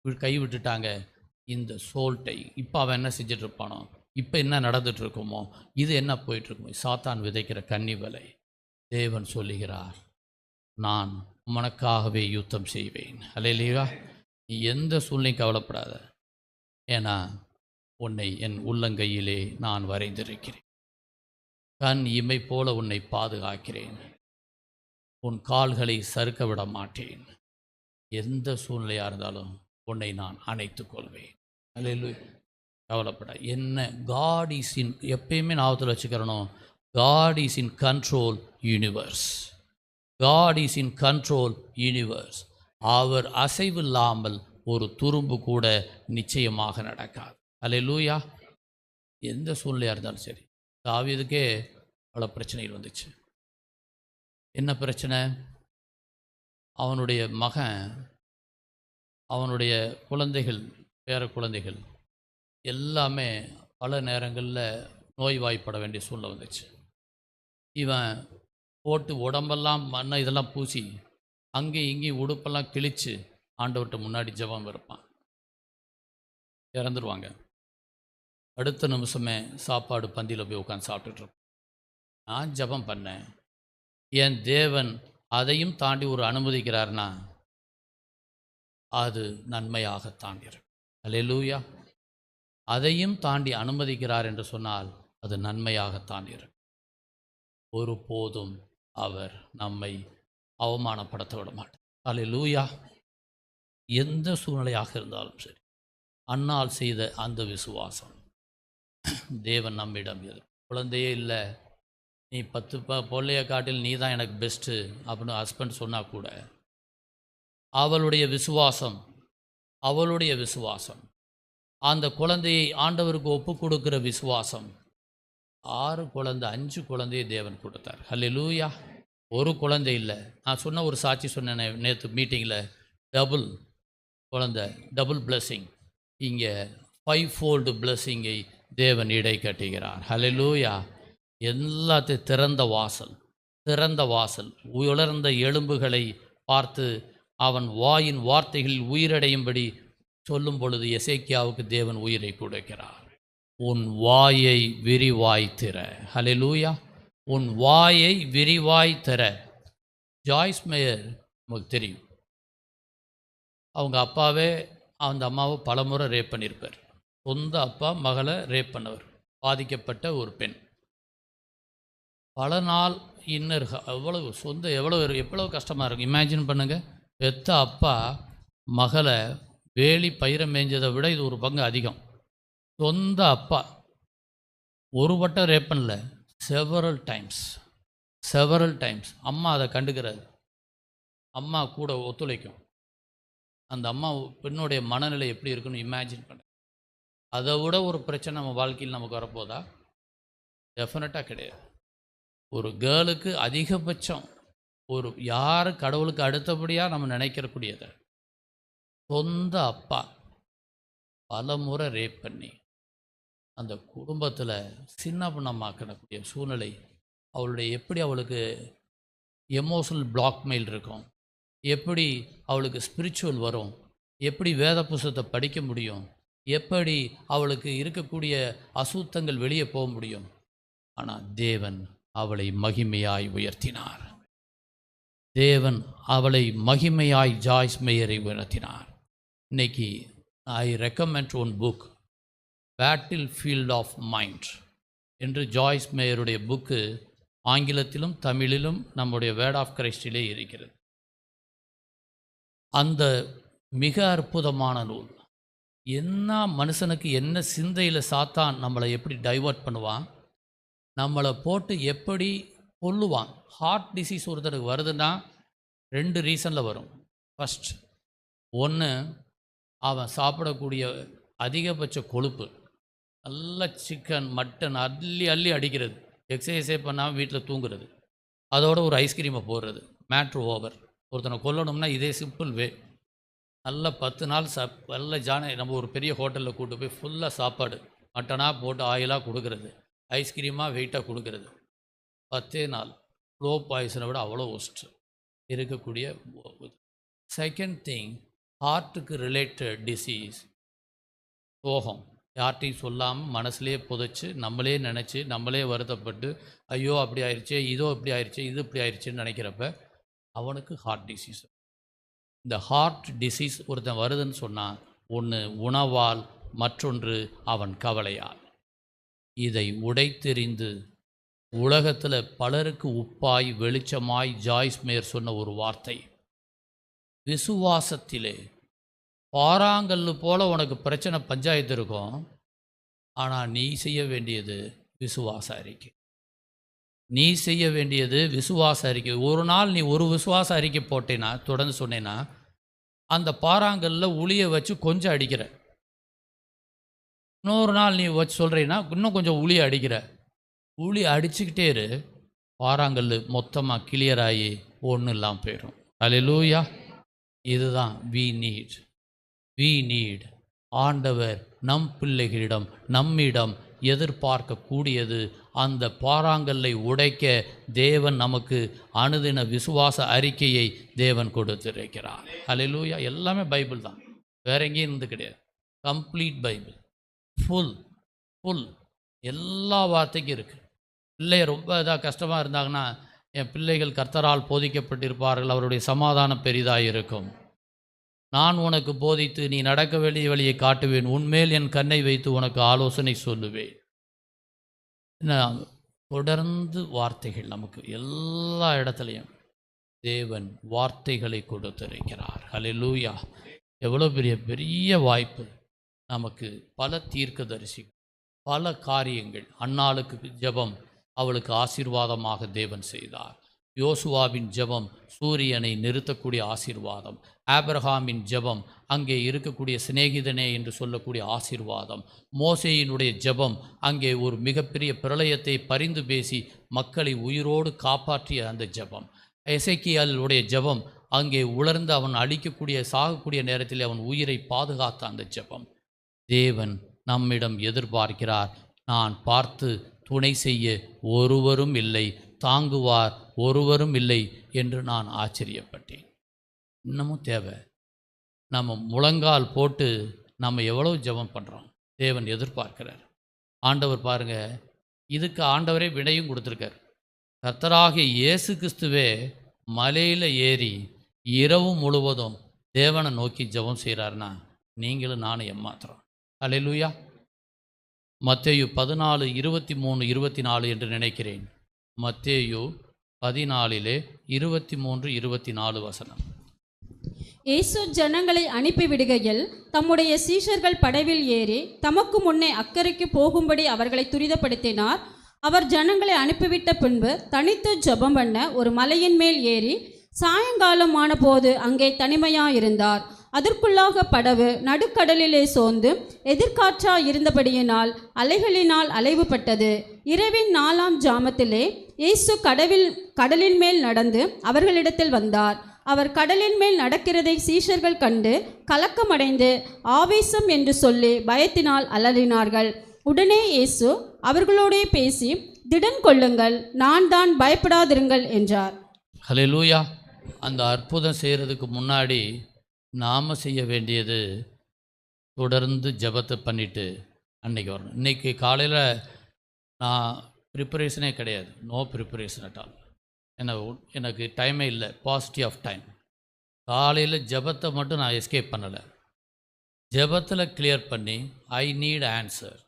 கைவிட்டுட்டாங்க. இந்த சோல் டை. இப்போ அவன் என்ன செஞ்சிட்ருப்பானோ, இப்போ என்ன நடந்துகிட்ருக்குமோ, இது என்ன போயிட்டுருக்குமோ, சாத்தான் விதைக்கிற கன்னி வலை. தேவன் சொல்லுகிறார், நான் உனக்காகவே யுத்தம் செய்வேன். அல்லேலூயா! நீ எந்த சூழ்நிலையும் கவலைப்படாத, ஏன்னா உன்னை என் உள்ளங்கையிலே நான் வரைந்திருக்கிறேன். கண் இமை போல உன்னை பாதுகாக்கிறேன். உன் கால்களை சறுக்க விட மாட்டேன். எந்த சூழ்நிலையாக இருந்தாலும் உன்னை நான் அணைத்துக் கொள்வேன். அல்லேலூயா! கவலைப்பட என்ன. காட் இஸ் இன், எப்பயுமே ஞாபகத்தில் வச்சுக்கிறணும், God is in control universe. God is in control universe. அவர் அசைவில்லாமல் ஒரு துரும்பு கூட நிச்சயமாக நடக்காது. அல்லேலூயா! எந்த சூழ்நிலையாக இருந்தாலும் சரி. தாவீதுக்கே பல பிரச்சனைகள் வந்துச்சு. என்ன பிரச்சனை? அவனுடைய மகன், அவனுடைய குழந்தைகள், பேர குழந்தைகள் எல்லாமே பல நேரங்களில் நோய்வாய்ப்பட வேண்டிய சூழ்நிலை வந்துச்சு. இவன் போட்டு உடம்பெல்லாம் மண்ணை இதெல்லாம் பூசி அங்கேயும் இங்கேயும் உடுப்பெல்லாம் கிழித்து ஆண்டவர்கிட்ட முன்னாடி ஜெபம் இருப்பான். இறந்துருவாங்க. அடுத்த நிமிஷமே சாப்பாடு பந்தியில் போய் உட்காந்து சாப்பிட்டுட்ருப்பேன். நான் ஜெபம் பண்ணேன், என் தேவன் அதையும் தாண்டி ஒரு அனுமதிக்கிறார்னா அது நன்மையாகத்தான் இருக்கும். அல்லேலூயா! அதையும் தாண்டி அனுமதிக்கிறார் என்று சொன்னால் அது நன்மையாகத்தான் இருக்கும். ஒருபோதும் அவர் நம்மை அவமானப்படுத்த விட மாட்டார். அல்லேலூயா! எந்த சூழ்நிலையாக இருந்தாலும் சரி, அன்னாள் செய்த அந்த விசுவாசம், தேவன் நம்மிடம் குழந்தையே இல்லை, நீ 10 பொல்லைய காட்டில் நீ தான் எனக்கு பெஸ்ட்டு அப்படின்னு ஹஸ்பண்ட் சொன்னால் கூட அவளுடைய விசுவாசம், அந்த குழந்தையை ஆண்டவருக்கு ஒப்பு கொடுக்குற விசுவாசம். 6 குழந்தை 5 குழந்தையை தேவன் கொடுத்தார். ஹல்லேலூயா! ஒரு குழந்தை இல்லை. நான் சொன்ன ஒரு சாட்சி சொன்னேன் நேற்று மீட்டிங்கில், டபுள் பிளெஸ்ஸிங். இங்கே 5-fold பிளெஸ்ஸிங்கை தேவன் இடை கட்டுகிறார். ஹல்லேலூயா! எல்லாத்தையும் திறந்த வாசல் உலர்ந்த எலும்புகளை பார்த்து அவன் வாயின் வார்த்தைகளில் உயிரடையும்படி சொல்லும் பொழுது எசேக்கியாவுக்கு தேவன் உயிரை கொடுக்கிறார். உன் வாயை விரிவாய் திற. ஹல்லேலூயா! உன் வாயை விரிவாய் திற. ஜாய்ஸ் மேயர் நமக்கு தெரியும், அவங்க அப்பாவே அந்த அம்மாவை பலமுறை ரேப் பண்ணியிருப்பார். சொந்த அப்பா மகளை ரேப் பண்ணவர், பாதிக்கப்பட்ட ஒரு பெண். பல நாள் இன்னர் எவ்வளவு கஷ்டமாக இருக்கும். இமேஜின் பண்ணுங்கள், பெத்த அப்பா மகளை வேலி பயிரை மேய்ஞ்சதை விட இது ஒரு பங்கு அதிகம். சொந்த அப்பா ஒரு வட்டம் ரேப் பண்ணல, செவரல் டைம்ஸ். அம்மா அதை கண்டுக்கிறாரு, அம்மா கூட ஒத்துழைக்கும். அந்த அம்மா பெண்ணுடைய மனநிலை எப்படி இருக்குன்னு இமேஜின் பண்ண. அதை விட ஒரு பிரச்சனை நம்ம வாழ்க்கையில் நமக்கு வரப்போதா? டெஃபினட்டாக கிடையாது. ஒரு கேர்ளுக்கு அதிகபட்சம் ஒரு யார் கடவுளுக்கு அடுத்தபடியாக நம்ம நினைக்கிறக்கூடியதை சொந்த அப்பா பல முறை ரேப் பண்ணி அந்த குடும்பத்தில் சின்ன பின்னமாக்கக்கூடிய சூழ்நிலை. அவளுக்கு எமோஷனல் பிளாக்மெயில் இருக்கும், எப்படி அவளுக்கு ஸ்பிரிச்சுவல் வரும், எப்படி வேத புஸ்தகத்தை படிக்க முடியும், எப்படி அவளுக்கு இருக்கக்கூடிய அசுத்தங்கள் வெளியே போக முடியும், ஆனால் தேவன் அவளை மகிமையாய் உயர்த்தினார். தேவன் அவளை மகிமையாய் ஜாய்ஸ் மேயரை உயர்த்தினார். இன்னைக்கு I recommend one book, battlefield of mind என்று ஜாய்ஸ் மேயருடைய புக்கு ஆங்கிலத்திலும் தமிழிலும் நம்முடைய வேர்ட் ஆஃப் கிரைஸ்டிலே இருக்கிறது. அந்த மிக அற்புதமான நூல். என்ன மனுஷனுக்கு என்ன சிந்தையில் சாத்தான் நம்மளை எப்படி டைவர்ட் பண்ணுவான், நம்மளை போட்டு எப்படி கொல்லுவான். ஹார்ட் டிசீஸ் ஒருத்தருக்கு வருதுன்னா 2 ரீசனில் வரும். ஃபஸ்ட் ஒன்று, அவன் சாப்பிடக்கூடிய அதிகபட்ச கொழுப்பு, நல்ல சிக்கன் மட்டன் அள்ளி அள்ளி அடிக்கிறது, எக்ஸசைஸே பண்ணாமல் வீட்டில் தூங்குறது, அதோட ஒரு ஐஸ்கிரீமை போடுறது, மேட்ரு ஓவர். ஒருத்தனை கொல்லணும்னா இதே சிம்பிள் வே. நல்ல 10 நாள் நல்ல நம்ம ஒரு பெரிய ஹோட்டலில் கூட்டு போய் ஃபுல்லாக சாப்பாடு மட்டனாக போட்டு ஆயிலாக கொடுக்கறது, ஐஸ்கிரீமாக வெயிட்டாக கொடுக்கறது. 10 நாள் ஸ்லோ பாய்சனை விட அவ்வளோ ஒஸ்ட்டு இருக்கக்கூடிய. செகண்ட் திங், ஹார்ட்டுக்கு ரிலேட்டட் டிசீஸ், சோகம். யார்கிட்டையும் சொல்லாமல் மனசுலேயே புதைச்சி நம்மளே நினச்சி நம்மளே வருத்தப்பட்டு ஐயோ அப்படி ஆயிடுச்சே, இதோ இப்படி ஆயிடுச்சு, இது இப்படி ஆயிடுச்சுன்னு நினைக்கிறப்ப அவனுக்கு ஹார்ட் டிசீஸ். இந்த ஹார்ட் டிசீஸ் ஒருத்தன் வருதுன்னு சொன்னால், ஒன்று உணவால், மற்றொன்று அவன் கவலையால். இதை உடைத்தெறிந்து உலகத்தில் பலருக்கு உப்பாய் வெளிச்சமாய் ஜாய்ஸ் மேயர் சொன்ன ஒரு வார்த்தை, விசுவாசத்திலே பாறாங்கல்லு போல உனக்கு பிரச்சனை பஞ்சாயத்து இருக்கும், ஆனால் நீ செய்ய வேண்டியது விசுவாச அறிக்கை. நீ செய்ய வேண்டியது விசுவாச அறிக்கை. ஒரு நாள் நீ ஒரு விசுவாச அறிக்கை போட்டேன்னா, தொடர்ந்து சொன்னேன்னா, அந்த பாறாங்கல்ல உளியை வச்சு கொஞ்சம் அடிக்கிற. இன்னொரு நாள் நீ வச்சு சொல்கிறீன்னா இன்னும் கொஞ்சம் உளியை அடிக்கிற. உளி அடிச்சுக்கிட்டே இரு, பாறாங்கல் மொத்தமாக கிளியர் ஆகி ஒன்றும் இல்லாமல் போயிடும். அல்லேலூயா. இதுதான் we need. ஆண்டவர் நம் பிள்ளைகளிடம் நம்மிடம் எதிர்பார்க்கக்கூடியது. அந்த பாறாங்கல்லை உடைக்க தேவன் நமக்கு அனுதின விசுவாச அறிக்கையை தேவன் கொடுத்திருக்கிறார். அல்லேலூயா. எல்லாமே பைபிள் தான், வேற எங்கேயும் இருந்து கிடையாது. கம்ப்ளீட் பைபிள், ஃபுல் எல்லா வார்த்தைக்கும் இருக்குது. பிள்ளைய ரொம்ப இதாக கஷ்டமாக இருந்தாங்கன்னா, என் பிள்ளைகள் கர்த்தரால் போதிக்கப்பட்டிருப்பார்கள், அவருடைய சமாதானம் பெரிதாக இருக்கும். நான் உனக்கு போதித்து நீ நடக்க வேண்டிய வழியை காட்டுவேன், உன்மேல் என் கண்ணை வைத்து உனக்கு ஆலோசனை சொல்லுவேன். தொடர்ந்து வார்த்தைகள் நமக்கு எல்லா இடத்துலையும் தேவன் வார்த்தைகளை கொடுத்திருக்கிறார். அல்லேலூயா. எவ்வளோ பெரிய வாய்ப்பு நமக்கு. பல தீர்க்கதரிசி, பல காரியங்கள். அன்னாளுக்கு ஜெபம் அவளுக்கு ஆசீர்வாதமாக தேவன் செய்தார். யோசுவாவின் ஜெபம் சூரியனை நிறுத்தக்கூடிய ஆசீர்வாதம். ஆபிரகாமின் ஜெபம் அங்கே இருக்கக்கூடிய சிநேகிதனே என்று சொல்லக்கூடிய ஆசீர்வாதம். மோசேயினுடைய ஜெபம் அங்கே ஒரு மிகப்பெரிய பிரளயத்தை பரிந்து பேசி மக்களை உயிரோடு காப்பாற்றிய அந்த ஜெபம். எசேக்கியேலுடைய ஜெபம் அங்கே உலர்ந்து அவன் அழிக்கக்கூடிய சாகக்கூடிய நேரத்தில் அவன் உயிரை பாதுகாத்த அந்த ஜெபம். தேவன் நம்மிடம் எதிர்பார்க்கிறார், நான் பார்த்து துணை செய்ய ஒருவரும் இல்லை, தாங்குவார் ஒருவரும் இல்லை என்று நான் ஆச்சரியப்பட்டேன். இன்னமும் தேவை. நம்ம முழங்கால் போட்டு நம்ம எவ்வளோ ஜெபம் பண்ணுறோம், தேவன் எதிர்பார்க்கிறார். ஆண்டவர் பாருங்க, இதுக்கு ஆண்டவரே விடையும் கொடுத்துருக்கார். கர்த்தராகிய இயேசு கிறிஸ்துவே மலையில் ஏறி இரவு முழுவதும் தேவனை நோக்கி ஜெபம் செய்கிறாருன்னா நீங்களும் நானும் ஏமாத்துறோம். அல்லேலூயா. மத்தேயு 14, 23, 24 என்று நினைக்கிறேன். மத்தேயு 14, 23, 24 வசனம். இயேசு ஜனங்களை அனுப்பிவிடுகையில் தம்முடைய சீஷர்கள் படவில் ஏறி தமக்கு முன்னே அக்கறைக்கு போகும்படி அவர்களை துரிதப்படுத்தினார். அவர் ஜனங்களை அனுப்பிவிட்ட பின்பு தனித்து ஜெபம் பண்ண ஒரு மலையின் மேல் ஏறி சாயங்காலம் ஆன போது அங்கே தனிமையாயிருந்தார். அதற்குள்ளாக படவு நடுக்கடலிலே சோர்ந்து எதிர்காற்றாய் இருந்தபடியினால் அலைகளினால் அலைவுபட்டது. இரவின் 4ஆம் ஜாமத்திலே இயேசு கடலின் மேல் நடந்து அவர்களிடத்தில் வந்தார். அவர் கடலின் மேல் நடக்கிறதை சீஷர்கள் கண்டு கலக்கமடைந்து ஆவேசம் என்று சொல்லி பயத்தினால் அலறினார்கள். உடனே இயேசு அவர்களோடே பேசி, திடன் கொள்ளுங்கள், நான் தான், பயப்படாதிருங்கள் என்றார். ஹல்லேலூயா. அந்த அற்புதம் செய்கிறதுக்கு முன்னாடி நாம் செய்ய வேண்டியது தொடர்ந்து ஜெபத்தை பண்ணிவிட்டு அன்னைக்கு வரணும். இன்றைக்கி காலையில் நான் ப்ரிப்பரேஷனே கிடையாது. No preparation at all. எனக்கு டைமே இல்லை. Positive of time. காலையில் ஜெபத்தை மட்டும் நான் எஸ்கேப் பண்ணலை. ஜெபத்தில் கிளியர் பண்ணி ஐ நீட் ஆன்சர்.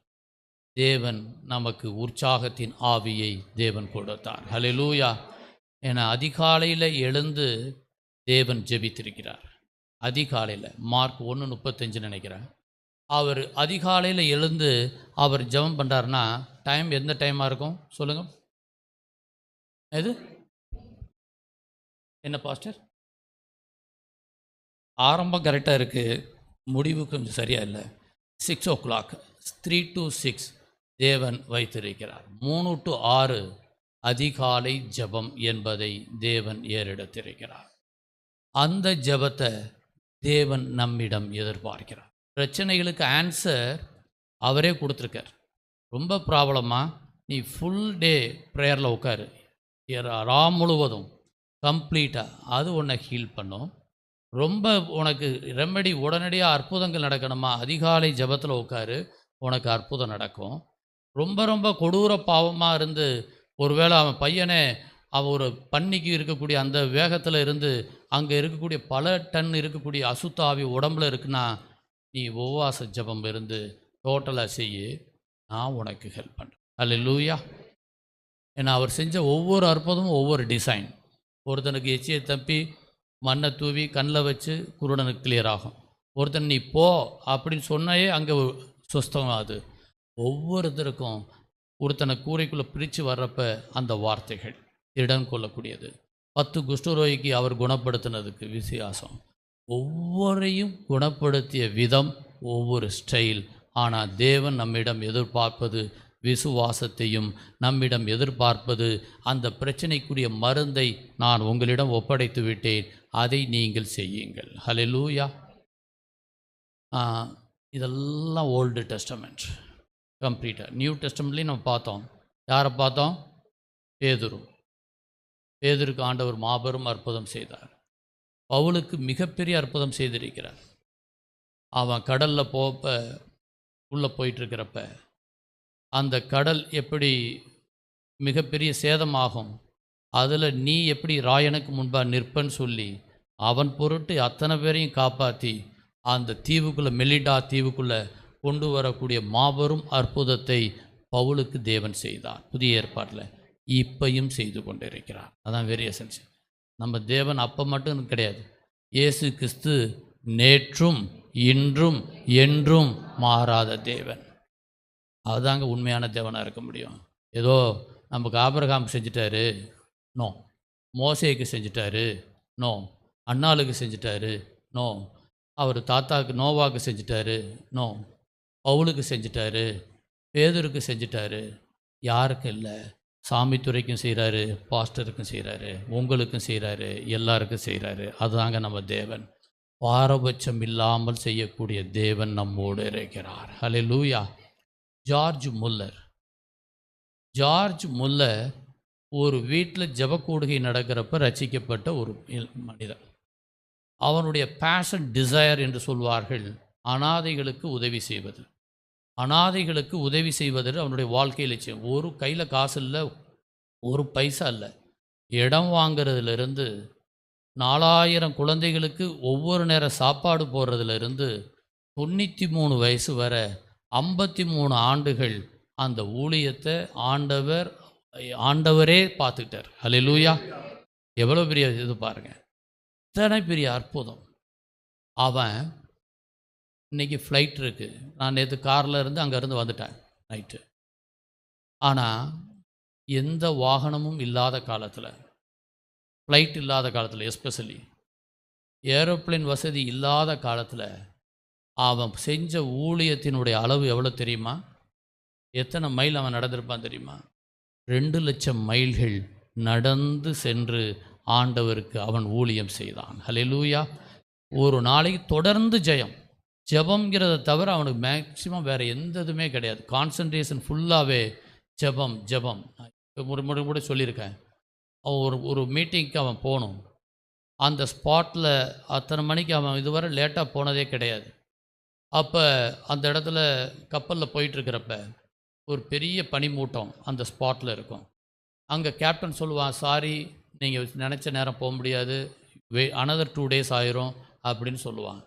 தேவன் நமக்கு உற்சாகத்தின் ஆவியை தேவன் கொடுத்தார். ஹல்லேலூயா. என அதிகாலையில் எழுந்து தேவன் ஜெபித்திருக்கிறார். அதிகாலையில் மார்க் 1:35 நினைக்கிறேன். அவர் அதிகாலையில் எழுந்து அவர் ஜெபம் பண்ணுறாருன்னா டைம் எந்த டைமாக இருக்கும் சொல்லுங்கள்? எது என்ன பாஸ்டர்? ஆரம்பம் கரெக்டாக இருக்குது, முடிவு கொஞ்சம் சரியாக இல்லை. 6 o'clock 3 to 6 தேவன் வைத்திருக்கிறார். 3 to 6 அதிகாலை ஜெபம் என்பதை தேவன் ஏறெடுத்திருக்கிறார். அந்த ஜெபத்தை தேவன் நம்மிடம் எதிர்பார்க்கிறார். பிரச்சனைகளுக்கு ஆன்சர் அவரே கொடுத்துருக்கார். ரொம்ப ப்ராப்ளமாக நீ ஃபுல் டே ப்ரேயரில் உட்காரு, ராம் முழுவதும் கம்ப்ளீட்டாக, அது உன்னை ஹீல் பண்ணும். ரொம்ப உனக்கு ரெமெடி உடனடியாக அற்புதங்கள் நடக்கணுமா, அதிகாலை ஜெபத்தில் உட்காரு, உனக்கு அற்புதம் நடக்கும். ரொம்ப ரொம்ப கொடூர பாவமாக இருந்து ஒருவேளை அவன் பையனே அவன் ஒரு பன்னிக்கு இருக்கக்கூடிய அந்த வேகத்தில் இருந்து அங்கே இருக்கக்கூடிய பல டன் இருக்கக்கூடிய அசுத்தாவி உடம்புல இருக்குன்னா நீ உபவாச ஜெபம் இருந்து டோட்டலாக செய்ய, நான் உனக்கு ஹெல்ப் பண்ணுறேன். அல்லேலூயா. ஏன்னா அவர் செஞ்ச ஒவ்வொரு அற்புதமும் ஒவ்வொரு டிசைன். ஒருத்தனுக்கு எச்சியை தப்பி மண்ணை தூவி கண்ணில் வச்சு குருடனுக்கு கிளியர் ஆகும். ஒருத்தன் நீ போ அப்படின்னு சொன்னாயே அங்கே சுஸ்தமாகுது. ஒவ்வொருத்தருக்கும் ஒருத்தனை கூரைக்குள்ளே பிரித்து வர்றப்ப அந்த வார்த்தைகள் இடம் கொள்ளக்கூடியது. 10 குஷ்டரோகிக்கு அவர் குணப்படுத்தினதுக்கு வித்தியாசம். ஒவ்வொரையும் குணப்படுத்திய விதம் ஒவ்வொரு ஸ்டைல். ஆனால் தேவன் நம்மிடம் எதிர்பார்ப்பது விசுவாசத்தையும், நம்மிடம் எதிர்பார்ப்பது அந்த பிரச்சனைக்குரிய மருந்தை நான் உங்களிடம் ஒப்படைத்து விட்டேன், அதை நீங்கள் செய்யுங்கள். ஹல்லேலூயா. இதெல்லாம் ஓல்டு டெஸ்டமெண்ட் கம்ப்ளீட்டாக. நியூ டெஸ்டமெண்ட்லேயும் நம்ம பார்த்தோம். யாரை பார்த்தோம்? பேதுருக்கு ஆண்டவர் மாபெரும் அற்புதம் செய்தார். பவுலுக்கு மிகப்பெரிய அற்புதம் செய்திருக்கிறார். அவன் கடலில் உள்ளே போயிட்டுருக்கிறப்ப அந்த கடல் எப்படி மிகப்பெரிய சேதமாகும், அதில் நீ எப்படி ராயனுக்கு முன்பாக நிற்பன்னு சொல்லி அவன் பொருட்டு அத்தனை பேரையும் காப்பாற்றி அந்த தீவுக்குள்ளே, மெலிடா தீவுக்குள்ளே கொண்டு வரக்கூடிய மாபெரும் அற்புதத்தை பவுலுக்கு தேவன் செய்தார். புதிய ஏற்பாட்டில் இப்பையும் செய்து கொண்டிருக்கிறார். அதான் வெரி எசென்ஷியல். நம்ம தேவன் அப்போ மட்டும் கிடையாது, இயேசு கிறிஸ்து நேற்றும் இன்றும் என்றும் மாறாத தேவன். அதுதாங்க உண்மையான தேவனாக இருக்க முடியும். ஏதோ நமக்கு ஆபிரகாம் செஞ்சிட்டாரு, நோ. மோசேக்கு செஞ்சிட்டாரு, நோ. அன்னாளுக்கு செஞ்சிட்டாரு, நோ. அவர் தாத்தாவுக்கு நோவாவுக்கு செஞ்சிட்டாரு, நோ. பவுலுக்கு செஞ்சிட்டாரு, பேதுருக்கு செஞ்சிட்டாரு. யாருக்கும் இல்லை. சாமித்துறைக்கும் செய்கிறாரு, பாஸ்டருக்கும் செய்கிறாரு, உங்களுக்கும் செய்கிறாரு, எல்லாருக்கும் செய்கிறாரு. அதுதாங்க நம்ம தேவன். பாரபட்சம் இல்லாமல் செய்யக்கூடிய தேவன் நம்மோடு இருக்கிறார். ஹல்லேலூயா. ஜார்ஜ் முல்லர் ஒரு வீட்டில் ஜெபக்கூடுகை நடக்கிறப்ப ரட்சிக்கப்பட்ட ஒரு மனிதன். அவனுடைய பேஷன், டிசையர் என்று சொல்வார்கள், அனாதைகளுக்கு உதவி செய்வது. அனாதைகளுக்கு உதவி செய்வதில் அவனுடைய வாழ்க்கை லட்சியம். ஒரு கையில் காசு இல்லை, ஒரு பைசா இல்லை. இடம் வாங்கிறதுலேருந்து 4000 குழந்தைகளுக்கு ஒவ்வொரு நேரம் சாப்பாடு போடுறதுலேருந்து 93 வயசு வரை 53 ஆண்டுகள் அந்த ஊழியத்தை ஆண்டவரே பார்த்துக்கிட்டார். ஹல்லேலூயா. எவ்வளோ பெரிய இது பாருங்கள், இத்தனை பெரிய அற்புதம். அவன் இன்றைக்கி ஃப்ளைட் இருக்குது. நான் நேற்று காரில் இருந்து அங்கேருந்து வந்துட்டேன் நைட்டு. ஆனால் எந்த வாகனமும் இல்லாத காலத்தில், ஃப்ளைட் இல்லாத காலத்தில், எஸ்பெஷலி ஏரோப்ளேன் வசதி இல்லாத காலத்தில் அவன் செஞ்ச ஊழியத்தினுடைய அளவு எவ்வளோ தெரியுமா? எத்தனை மைல் அவன் நடந்திருப்பான் தெரியுமா? 2 லட்சம் மைல்கள் நடந்து சென்று ஆண்டவருக்கு அவன் ஊழியம் செய்தான். ஹல்லேலூயா. ஒரு நாளைக்கு தொடர்ந்து ஜெபம்ங்கிறத தவிர அவனுக்கு மேக்சிமம் வேறு எந்த இதுவுமே கிடையாது. கான்சன்ட்ரேஷன் ஃபுல்லாகவே ஜெபம். முறை சொல்லியிருக்கேன். அவன் ஒரு மீட்டிங்க்கு அவன் போகணும். அந்த ஸ்பாட்டில் அத்தனை மணிக்கு அவன் இதுவரை லேட்டாக போனதே கிடையாது. அப்போ அந்த இடத்துல கப்பலில் போயிட்டுருக்கிறப்ப ஒரு பெரிய பனிமூட்டம் அந்த ஸ்பாட்டில் இருக்கும். அங்கே கேப்டன் சொல்லுவான், சாரி நீங்கள் நினச்ச நேரம் போக முடியாது, another 2 days ஆயிரும் அப்படின்னு சொல்லுவான்.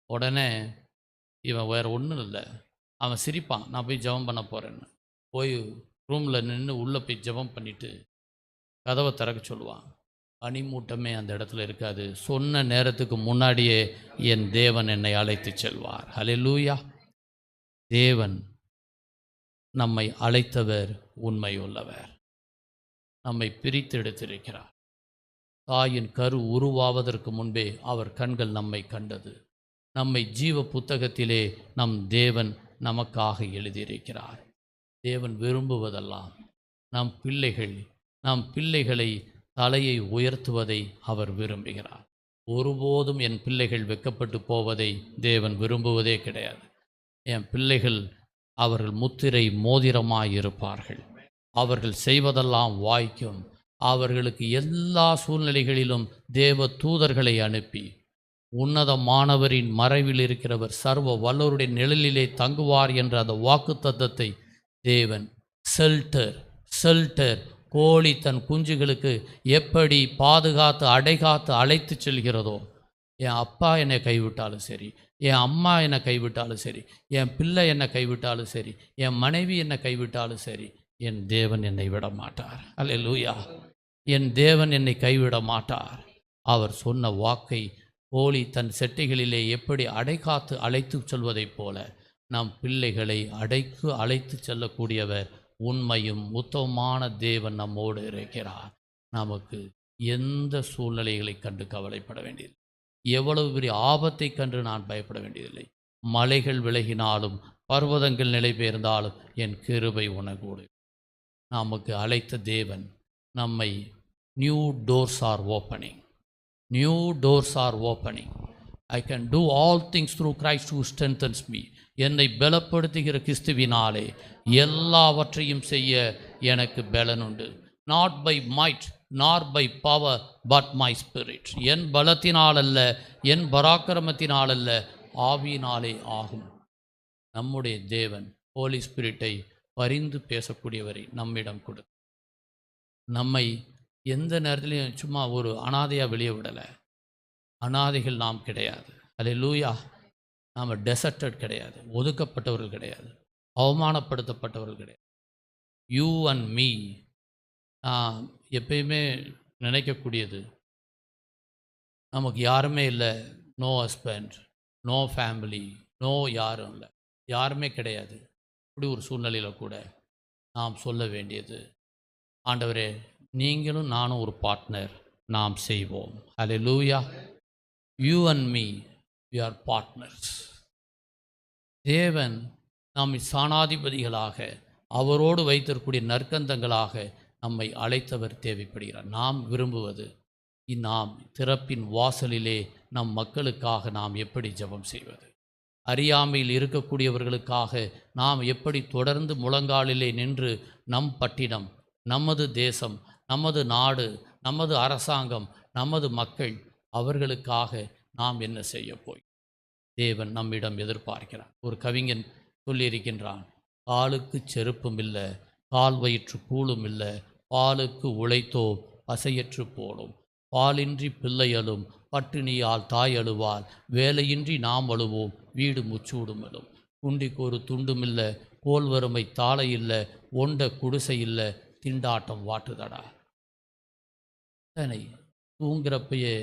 உடனே இவன் வேறு ஒன்றும் இல்லை, அவன் சிரிப்பான், நான் போய் ஜெபம் பண்ண போகிறேன்னு. போய் ரூமில் நின்று உள்ளே போய் ஜெபம் பண்ணிவிட்டு கதவை திறக்க சொல்லுவான். பனிமூட்டமே அந்த இடத்துல இருக்காது. சொன்ன நேரத்துக்கு முன்னாடியே என் தேவன் என்னை அழைத்து செல்வார். ஹல்லேலூயா. தேவன் நம்மை அழைத்தவர் உண்மையுள்ளவர். நம்மை பிரித்தெடுத்திருக்கிறார். தாயின் கரு உருவாவதற்கு முன்பே அவர் கண்கள் நம்மை கண்டது. நம்மை ஜீவ புத்தகத்திலே நம் தேவன் நமக்காக எழுதியிருக்கிறார். தேவன் விரும்புவதெல்லாம் நம் பிள்ளைகளை தலையை உயர்த்துவதை அவர் விரும்புகிறார். ஒருபோதும் என் பிள்ளைகள் வெட்கப்பட்டு போவதை தேவன் விரும்புவதே கிடையாது. என் பிள்ளைகள் அவர்கள் முத்திரை மோதிரமாய் இருப்பார்கள். அவர்கள் செய்வதெல்லாம் வாய்க்கும். அவர்களுக்கு எல்லா சூழ்நிலைகளிலும் தேவ தூதர்களை அனுப்பி, உன்னதமானவரின் மறைவில் இருக்கிறவர் சர்வ வல்லவருடைய நிழலிலே தங்குவார் என்ற அந்த வாக்குத்தத்தத்தை தேவன் ஷெல்டர் கோழி தன் குஞ்சுகளுக்கு எப்படி பாதுகாத்து அடைகாத்து அழைத்து செல்கிறதோ, என் அப்பா என்னை கைவிட்டாலும் சரி, என் அம்மா என்னை கைவிட்டாலும் சரி, என் பிள்ளை என்னை கைவிட்டாலும் சரி, என் மனைவி என்னை கைவிட்டாலும் சரி, என் தேவன் என்னை விட மாட்டார். அல்லேலூயா. என் தேவன் என்னை கைவிட மாட்டார். அவர் சொன்ன வாக்கை கோழி தன் செட்டைகளிலே எப்படி அடைகாத்து அழைத்து செல்வதைப் போல நம் பிள்ளைகளை அழைத்து செல்லக்கூடியவர் உண்மையும் உத்தமமான தேவன் நம்மோடு இருக்கிறார். நமக்கு எந்த சூழ்நிலைகளை கண்டு கவலைப்பட வேண்டியது, எவ்வளவு பெரிய ஆபத்தை கண்டு நான் பயப்பட வேண்டியதில்லை. மலைகள் விலகினாலும் பர்வதங்கள் நிலை பெயர்ந்தாலும் என் கிருபை உனக்கூடு. நமக்கு அழைத்த தேவன் நம்மை new doors R opening. I can do all things through Christ who strengthens me. என்னை பலப்படுத்துகிற கிறிஸ்துவினாலே எல்லாவற்றையும் செய்ய எனக்கு பலன் உண்டு. Not by might nor by power but my spirit. என் பலத்தினால் அல்ல, என் பராக்கிரமத்தினால் அல்ல, ஆவியினாலே ஆகும். நம்முடைய தேவன் ஹோலி ஸ்பிரிட்டை பரிந்து பேசக்கூடியவரை நம்மிடம் கொடு. நம்மை எந்த நேரத்துலையும் சும்மா ஒரு அனாதையாக வெளியே விடலை. அனாதைகள் நாம் கிடையாது. அல்லேலூயா. நாம் டெசர்டட் கிடையாது, ஒதுக்கப்பட்டவர்கள் கிடையாது, அவமானப்படுத்தப்பட்டவர்கள் கிடையாது. You and me. நான் எப்பயுமே நினைக்கக்கூடியது, நமக்கு யாருமே இல்லை, no husband, no family, no யாரும் இல்லை, யாருமே கிடையாது. இப்படி ஒரு சூழ்நிலையில் கூட நாம் சொல்ல வேண்டியது, ஆண்டவரே நீங்களும் நானும் ஒரு பார்ட்னர், நாம் செய்வோம். Hallelujah. You and me, we are partners. தேவன் நம்மை சாணாதிபதிகளாக, அவரோடு வைத்திருக்கக்கூடிய நற்கந்தங்களாக நம்மை அழைத்தவர் தேவைப்படுகிறார். நாம் விரும்புவது, நாம் திறப்பின் வாசலிலே நம் மக்களுக்காக நாம் எப்படி ஜெபம் செய்வது, அறியாமையில் இருக்கக்கூடியவர்களுக்காக நாம் எப்படி தொடர்ந்து முழங்காலிலே நின்று நம் பட்டினம், நமது தேசம், நமது நாடு, நமது அரசாங்கம், நமது மக்கள், அவர்களுக்காக நாம் என்ன செய்ய போய் தேவன் நம்மிடம் எதிர்பார்க்கிறார். ஒரு கவிஞன் சொல்லியிருக்கின்றான், காலுக்கு செருப்பும் இல்லை, கால் வயிற்று கூழும் இல்லை, பாலுக்கு உழைத்தோ பசையற்று போடும், பாலின்றி பிள்ளையலும், பட்டினியால் தாய் அழுவாள், வேலையின்றி நாம் அழுவோம், வீடு முச்சூடும் எழும், குண்டிக்கு ஒரு துண்டும் இல்லை, கோல் வறுமை தாளை இல்லை, ஒண்ட குடிசை இல்லை, திண்டாட்டம் வாட்டுதடா. தூங்குறப்பையே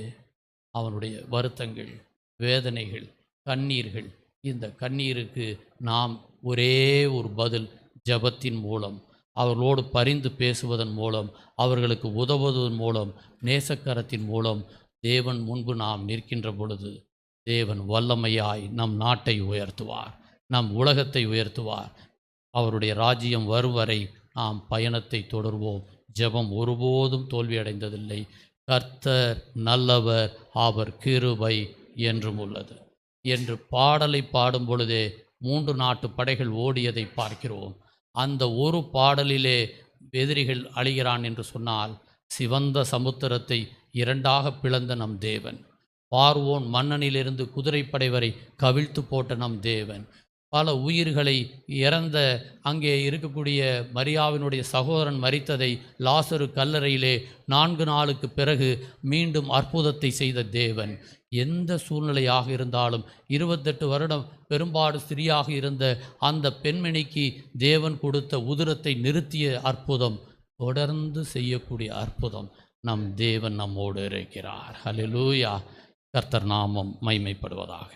அவனுடைய வருத்தங்கள், வேதனைகள், கண்ணீர்கள். இந்த கண்ணீருக்கு நாம் ஒரே ஒரு பதில், ஜெபத்தின் மூலம், அவர்களோடு பரிந்து பேசுவதன் மூலம், அவர்களுக்கு உதவுவதன் மூலம், நேசக்கரத்தின் மூலம் தேவன் முன்பு நாம் நிற்கின்ற பொழுது தேவன் வல்லமையாய் நம் நாட்டை உயர்த்துவார், நம் உலகத்தை உயர்த்துவார். அவருடைய ராஜ்யம் வரும் வரை நாம் பயணத்தை தொடர்வோம். ஜெபம் ஒருபோதும் தோல்வியடைந்ததில்லை. கர்த்தர் நல்லவர், அவர் கிருபை என்றும் உள்ளது என்று பாடலை பாடும் பொழுதே 3 நாட்டு படைகள் ஓடியதை பார்க்கிறோம். அந்த ஒரு பாடலிலே எதிரிகள் அழிகிறான் என்று சொன்னால், சிவந்த சமுத்திரத்தை 2ஆக பிளந்த நம் தேவன், பார்வோன் மன்னனிலிருந்து குதிரைப்படை வரை கவிழ்த்து போட்ட நம் தேவன், பல உயிர்களை இறந்த அங்கே இருக்கக்கூடிய மரியாவினுடைய சகோதரன் மரித்ததை லாசரு கல்லறையிலே 4 நாளுக்கு பிறகு மீண்டும் அற்புதத்தை செய்த தேவன் எந்த சூழ்நிலையாக இருந்தாலும் 28 வருடம் பெரும்பாடு ஸ்திரியாக இருந்த அந்த பெண்மணிக்கு தேவன் கொடுத்த உதிரத்தை நிறுத்திய அற்புதம், தொடர்ந்து செய்யக்கூடிய அற்புதம். நம் தேவன் நம்மோடு இருக்கிறார். ஹல்லேலூயா. கர்த்தர் நாமம் மைமைப்படுவதாக.